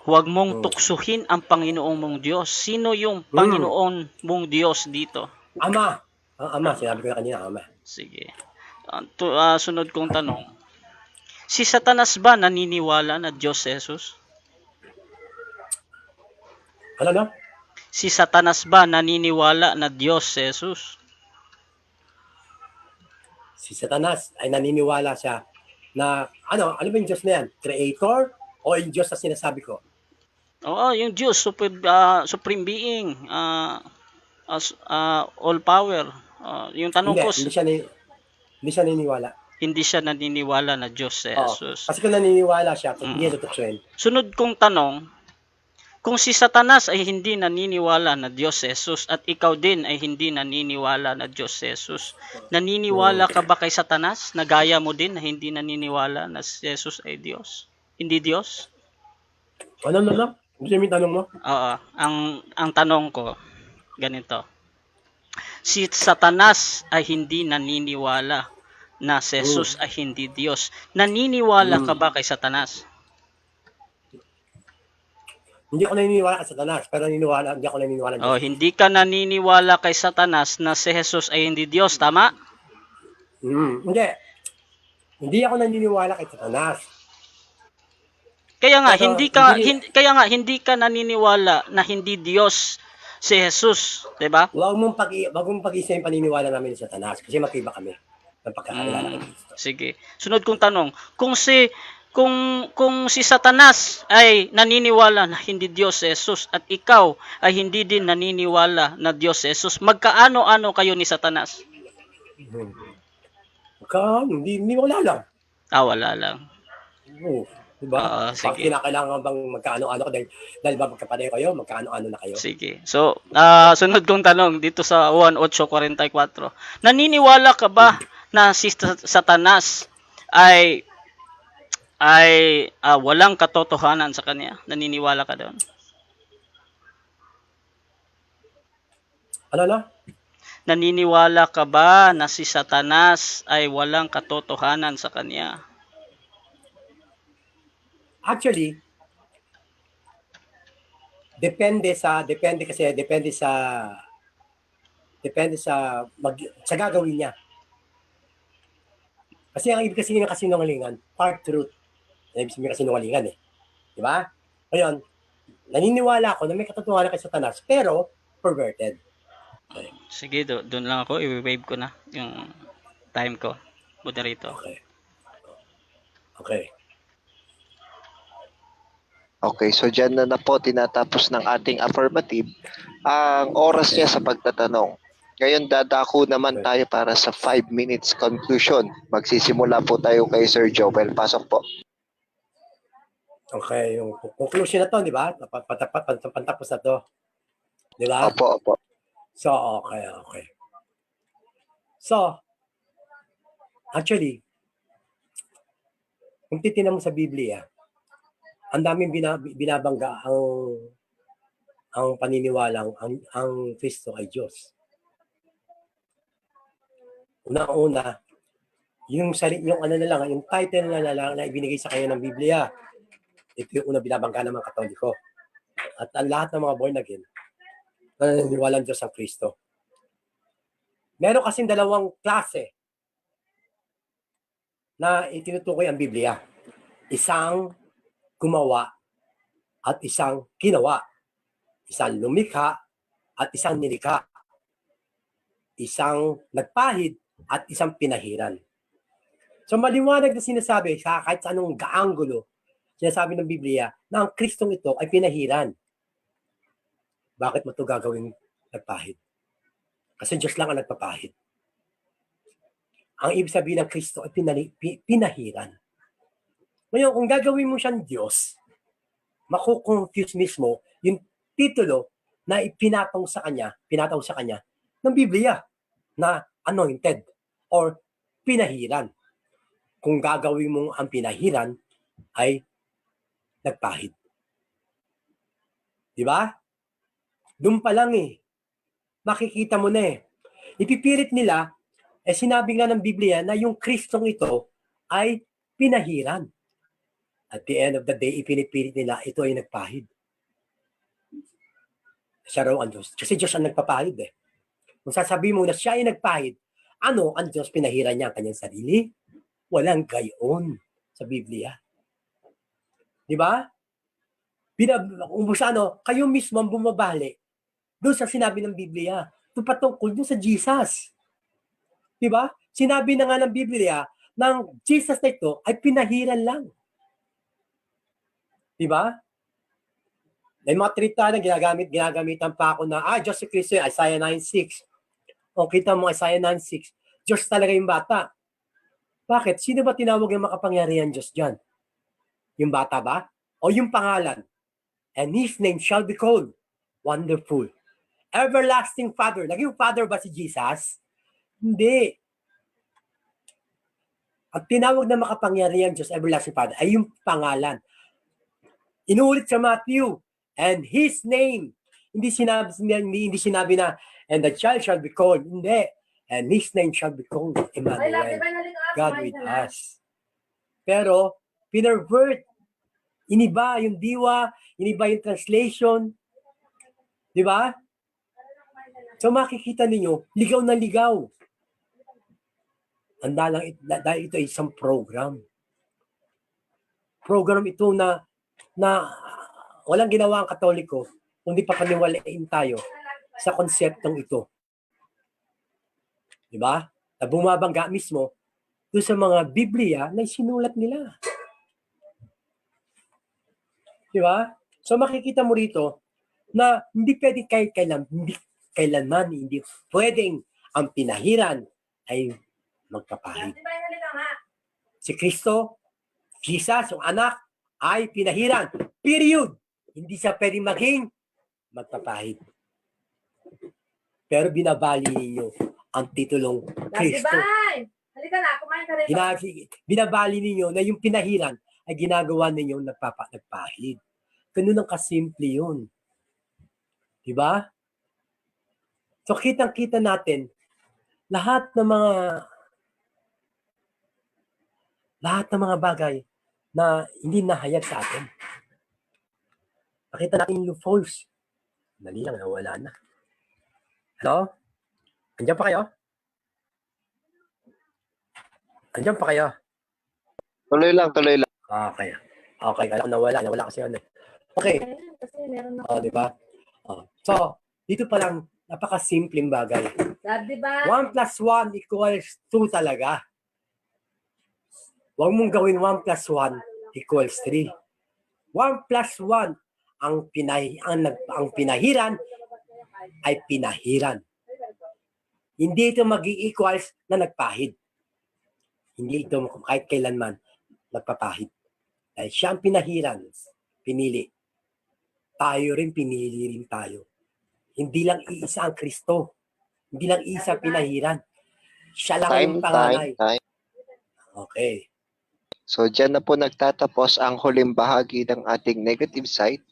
huwag mong tuksuhin ang Panginoong mong Diyos. Sino yung Panginoon mong Diyos dito? Ama. Ang ama, sinabi ko na kanina, ama. Sige. Sunod kong tanong. Si Satanas ba naniniwala na Diyos si Jesus? Ano? Si Satanas ba naniniwala na Diyos si Jesus? Si Satanas ay naniniwala siya na, ano ba yung Diyos na yan? Creator o yung Diyos na sinasabi ko? Oo, yung Diyos, supreme being, all power. Yung tanong ko, Hindi siya naniniwala. hindi siya naniniwala na Diyos si Jesus. Kasi kung naniniwala siya, hindi niya tutuksoin. Sunod kong tanong, kung si Satanas ay hindi naniniwala na Diyos si Jesus at ikaw din ay hindi naniniwala na Diyos si Jesus, naniniwala ka ba kay Satanas na gaya mo din na hindi naniniwala na si Jesus ay Diyos? Hindi Diyos? Ano? Gusto mo yung tanong mo? Oo. Ang tanong ko, ganito. Si Satanas ay hindi naniniwala na si Jesus ay hindi Diyos. Naniniwala ka ba kay Satanas? Hindi ako naniniwala kay Satanas, pero hindi ako naniniwala. Hindi ka naniniwala kay Satanas na si Jesus ay hindi Diyos, tama? Hindi. Hindi ako naniniwala kay Satanas. Kaya nga hindi ka naniniwala na hindi Diyos si Jesus, 'di ba? Wag mong pag-isa yung paniniwala namin sa Satanas kasi magkaiba kami ng pagkakilala kay Kristo. Sige. Sunod kong tanong, kung si Satanas ay naniniwala na hindi Diyos si Jesus at ikaw ay hindi din naniniwala na Diyos si Jesus, magkaano-ano kayo ni Satanas? Hindi wala lang. Wala lang. Diba? Sige. Kinakailangan bang magkaano-ano ka dahil ba magkapareho kayo, magkaano-ano na kayo? Sige. So, sunod kong tanong dito sa 1:8:44. Naniniwala ka ba na si Satanas ay walang katotohanan sa kanya? Naniniwala ka doon? Ano? Naniniwala ka ba na si Satanas ay walang katotohanan sa kanya? Actually, depende sa gagawin niya. Kasi ang ibig kasi ng kasinungalingan, part truth. Ibig sabihin kasinungalingan eh. Di ba? Ngayon, naniniwala ako na may katotohanan kay Satanas, pero perverted. Okay. Sige, doon lang ako. I-wave ko na yung time ko. Moderator. Okay. Okay, so dyan na po tinatapos ng ating affirmative ang oras niya sa pagtatanong. Ngayon dadako naman tayo para sa 5 minutes conclusion. Magsisimula po tayo kay Sir Joel. Pasok po. Okay, yung conclusion na to, di ba? Pantapos na to. Di ba? Opo. So, okay. So, actually, kung titignan mo sa Biblia, ang daming binabangga ang paniniwalang ang Kristo ay Diyos. Una-una, yung ano na lang, yung title na lang na ibinigay sa kanya ng Biblia, ito yung una binabangga ng mga Katoliko. At ang lahat ng mga born again, naniniwala ng Diyos ang Kristo. Meron kasing dalawang klase na itinutukoy ang Biblia. Isang gumawa at isang ginawa. Isang lumikha at isang nilikha. Isang nagpahid at isang pinahiran. So maliwanag na sinasabi kahit sa anong gaanggulo, sinasabi ng Biblia na ang Kristong ito ay pinahiran. Bakit mo ito gagawing nagpahid? Kasi Diyos lang ang nagpapahid. Ang ibig sabihin ng Kristo ay pinahiran. Ngayon, kung gagawin mo siyang Diyos, makukonfuse mismo yung titulo na pinataw sa kanya ng Biblia na anointed or pinahiran. Kung gagawin mo ang pinahiran ay nagpahid. Di ba? Doon pa lang makikita mo na Ipipilit nila, sinabi nga ng Biblia na yung Kristong ito ay pinahiran. At the end of the day, ipinipilit nila, ito ay nagpahid. Siya raw ang Diyos. Kasi Diyos ang nagpapahid Kung sasabihin mo na siya ay nagpahid, ano ang Diyos pinahiran niya ang kanyang sarili? Walang gayon sa Biblia. Di ba? Kayo mismo ang bumabali doon sa sinabi ng Biblia. Ito patungkol doon sa Jesus. Di ba? Sinabi na nga ng Biblia ng Jesus na ito ay pinahiran lang. Di ba? May mga trita na ginagamitan pa ako na, Diyos si Kristo, Isaiah 9:6. O kita mo Isaiah 9:6, Diyos talaga yung bata. Bakit? Sino ba tinawag yung makapangyarihan Diyos dyan? Yung bata ba? O yung pangalan? And His name shall be called Wonderful. Everlasting Father. Naging Father ba si Jesus? Hindi. Ang tinawag na makapangyarihan Diyos, Everlasting Father, ay yung pangalan. Inuulit sa Matthew, and His name. Hindi sinabi na, and the child shall be called. Hindi. And His name shall be called Emmanuel. God with us. Pero, pinervert. Iniba yung diwa, iniba yung translation. Di ba? So makikita ninyo, ligaw na ligaw. Dahil ito ay isang program. Program ito na walang ginawa ang Katoliko kundi papaniwalain tayo sa konseptong ito. Di ba? Na bumabangga mismo doon sa mga Biblia na sinulat nila. Di ba? So makikita mo rito na hindi pwedeng kailanman, hindi pwedeng ang pinahiran ay magpapahid. Si Kristo, Jesus, yung anak, ay pinahiran. Period. Hindi siya pwedeng maging magpapahid. Pero binabali ninyo ang titulong Kristo. Halika na, kumain ka rin. Binabali ninyo na yung pinahiran ay ginagawa ninyo nagpahid. Ganun ang kasimple yun. Diba? So kitang-kita natin lahat ng mga bagay na hindi nahayag sa atin. Nakita natin yung loopholes. Dali lang, nawala na. Hello? Andiyan pa kayo? Andiyan pa kayo? Tuloy lang. Okay. Okay, kaya nawala kasi yun Okay. Kasi meron na. Di ba? So, dito pa lang, napaka-simpleng bagay. Di ba? 1 plus 1 equals 2 talaga. Huwag mong gawin 1 plus 1 equals 3. 1 plus 1, ang pinahiran ay pinahiran. Hindi ito mag-i-equals na nagpahid. Hindi ito kahit kailanman nagpapahid. Dahil siya ang pinahiran, pinili. Tayo rin, pinili rin tayo. Hindi lang iisa ang Kristo. Hindi lang isa pinahiran. Siya lang Time, yung panganay. time. Okay. So dyan na po nagtatapos ang huling bahagi ng ating negative side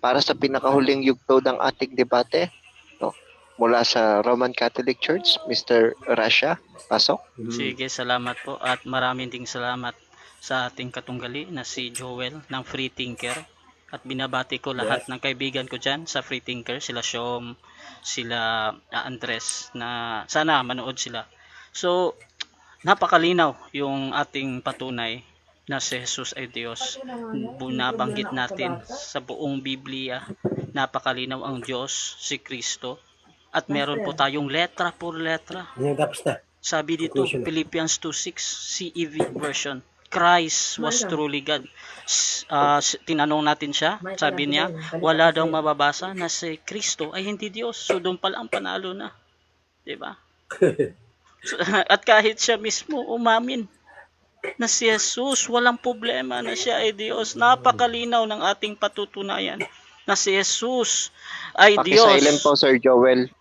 para sa pinakahuling yugto ng ating debate, no? Mula sa Roman Catholic Church, Mr. Rasha, pasok. Sige, salamat po at maraming ding salamat sa ating katunggali na si Joel ng Free Thinker. At binabati ko lahat ng kaibigan ko dyan sa Free Thinker, sila Shom, sila Andres, na sana manood sila. So, napakalinaw yung ating patunay na si Jesus ay Diyos. Bunabanggit natin sa buong Biblia, napakalinaw ang Diyos, si Kristo. At meron po tayong letra por letra. Yan, tapos na. Sabi dito, Conclusion. Philippians 2:6, CEV version. Christ was truly God. Tinanong natin siya, sabi niya, wala daw mababasa na si Kristo ay hindi Diyos. So doon pala ang panalo na. 'Di ba? At kahit siya mismo umamin na si Jesus, walang problema na siya ay Diyos. Napakalinaw ng ating patutunayan na si Jesus ay Diyos. Paki-silent po, Sir Joel.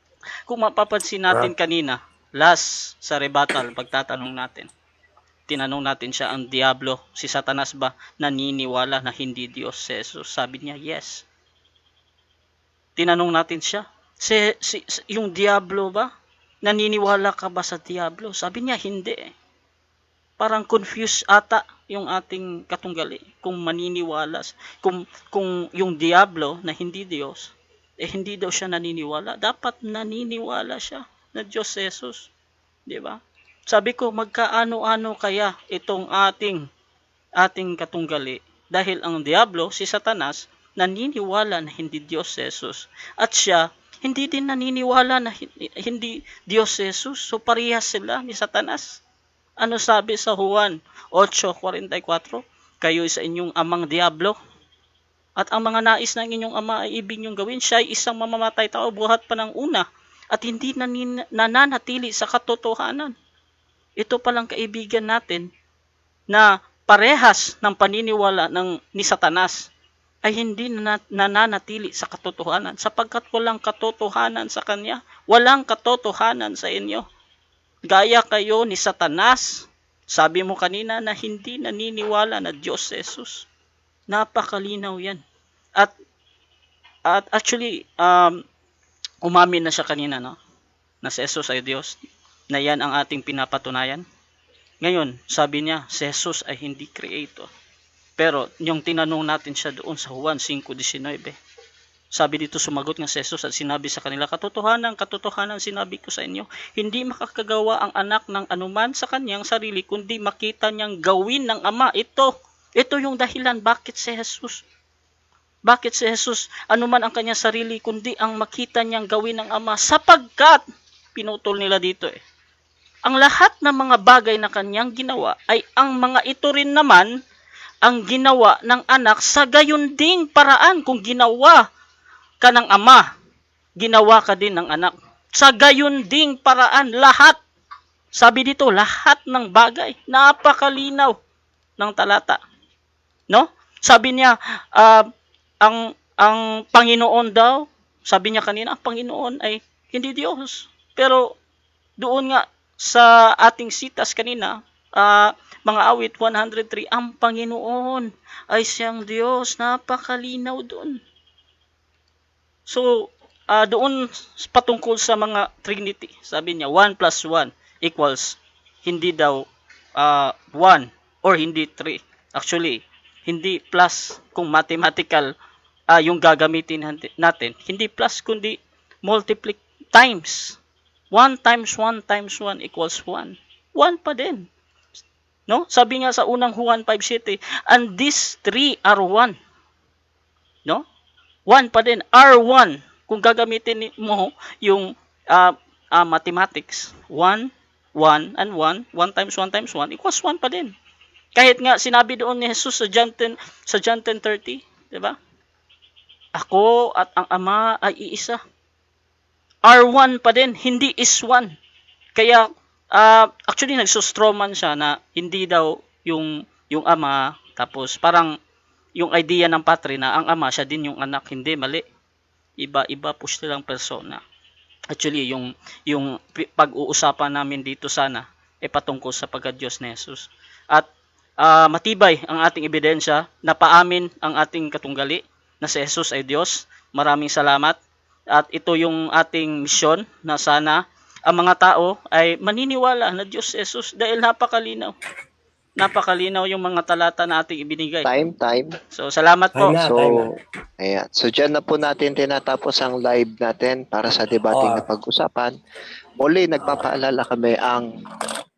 Kung mapapansin natin kanina, last sa rebuttal, pagtatanong natin, tinanong natin siya, ang Diablo, si Satanas ba, naniniwala na hindi Diyos si Jesus? Sabi niya, yes. Tinanong natin siya, yung Diablo ba, naniniwala ka ba sa Diablo? Sabi niya, hindi. Parang confused ata yung ating katunggali kung maniniwala, kung yung Diablo na hindi Diyos, hindi daw siya naniniwala. Dapat naniniwala siya na Diyos si Jesus. Di ba? Sabi ko, magkaano-ano kaya itong ating katunggali dahil ang Diablo, si Satanas, naniniwala na hindi Diyos si Jesus. At siya, hindi din naniniwala na hindi Diyos si Jesus. So parehas sila ni Satanas. Ano sabi sa Juan 8:44? Kayo sa inyong amang Diablo. At ang mga nais ng inyong ama ay ibig niyong gawin. Siya ay isang mamamatay tao buhat pa ng una at hindi nananatili sa katotohanan. Ito palang kaibigan natin na parehas ng paniniwala ni Satanas ay hindi nananatili sa katotohanan sapagkat walang katotohanan sa kanya, walang katotohanan sa inyo. Gaya kayo ni Satanas, sabi mo kanina na hindi naniniwala na Diyos si Jesus. Napakalinaw yan. At actually, umamin na siya kanina, no? Na si Jesus ay Diyos, na yan ang ating pinapatunayan. Ngayon, sabi niya, si Jesus ay hindi creator. Pero, yung tinanong natin siya doon sa Juan 5:19, sabi dito, sumagot nga si Jesus at sinabi sa kanila, katotohanan sinabi ko sa inyo, hindi makakagawa ang anak ng anuman sa kanyang sarili, kundi makita niyang gawin ng Ama. Ito yung dahilan bakit si Jesus. Bakit si Jesus, anuman ang kanyang sarili, kundi ang makita niyang gawin ng Ama, sapagkat, pinutol nila dito ang lahat ng mga bagay na kanyang ginawa ay ang mga ito rin naman ang ginawa ng anak sa gayon ding paraan. Kung ginawa ka ng Ama, ginawa ka din ng anak. Sa gayon ding paraan, lahat. Sabi dito, lahat ng bagay. Napakalinaw ng talata. No? Sabi niya, ang Panginoon daw, sabi niya kanina, ang Panginoon ay hindi Diyos. Pero doon nga sa ating sitas kanina, mga awit 103, ang Panginoon ay siyang Diyos. Napakalinaw doon. So, doon patungkol sa mga Trinity, sabi niya, 1 plus 1 equals, hindi daw 1 or hindi 3. Actually, hindi plus kung mathematical yung gagamitin natin. Hindi plus, kundi multiply times. 1 times 1 times 1 equals 1. 1 pa din. No? Sabi nga sa unang Juan 5:7, and these three are 1. No? 1 pa din. R1. Kung gagamitin mo yung mathematics, 1, 1, and 1, 1 times 1 times 1 equals 1 pa din. Kahit nga sinabi doon ni Jesus sa John 10:30, di ba? Ako at ang Ama ay iisa. R1 pa din, hindi is 1. Kaya, actually, nagsustroman siya na hindi daw yung Ama, tapos parang yung idea ng Patre na ang Ama, siya din yung anak. Hindi, mali. Iba-iba po silang persona. Actually, yung pag-uusapan namin dito sana ay patungkol sa pagka-Diyos ni Jesus. At matibay ang ating ebidensya na paamin ang ating katunggali na si Jesus ay Diyos. Maraming salamat. At ito yung ating misyon na sana ang mga tao ay maniniwala na Diyos si Jesus dahil napakalinaw. Napakaliinaw yung mga talata na ating ibinigay. Time. So, salamat po. Time na. So, ayan. So, dyan na po natin tinatapos ang live natin para sa debating na pag-usapan. Muli, nagpapaalala kami ang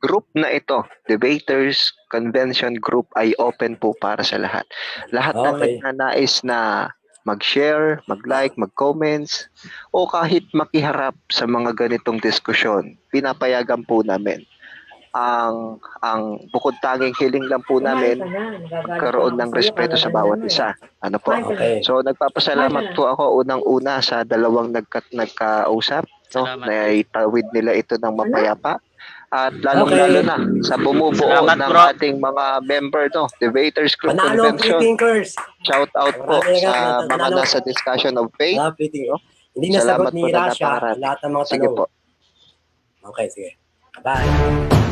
group na ito, Debaters Convention Group, ay open po para sa lahat. Lahat ng Okay. nagnanais na mag-share, mag-like, mag-comments, o kahit makiharap sa mga ganitong diskusyon, pinapayagan po namin. Ang bukod tanging hiling lang po namin, magkaroon ng respeto sa bawat isa. Ano po? Okay. So nagpapasalamat po ako unang-una sa dalawang nagkausap, no, Salamat na po. itawid nila ito ng mapayapa. At lalong Okay. lalo na sa bumubuo Salamat, ng bro. ating mga member, no, Debaters Group Panalo ang Convention. pre-thinkers. Shout out po Maraming sa mga nanalo. nasa discussion of faith. Panalo ang pre-thinkers. Hindi Salamat nasagot ni po na Rasha napakarami. lahat ng mga Sige tanong. po. Okay, sige. Bye.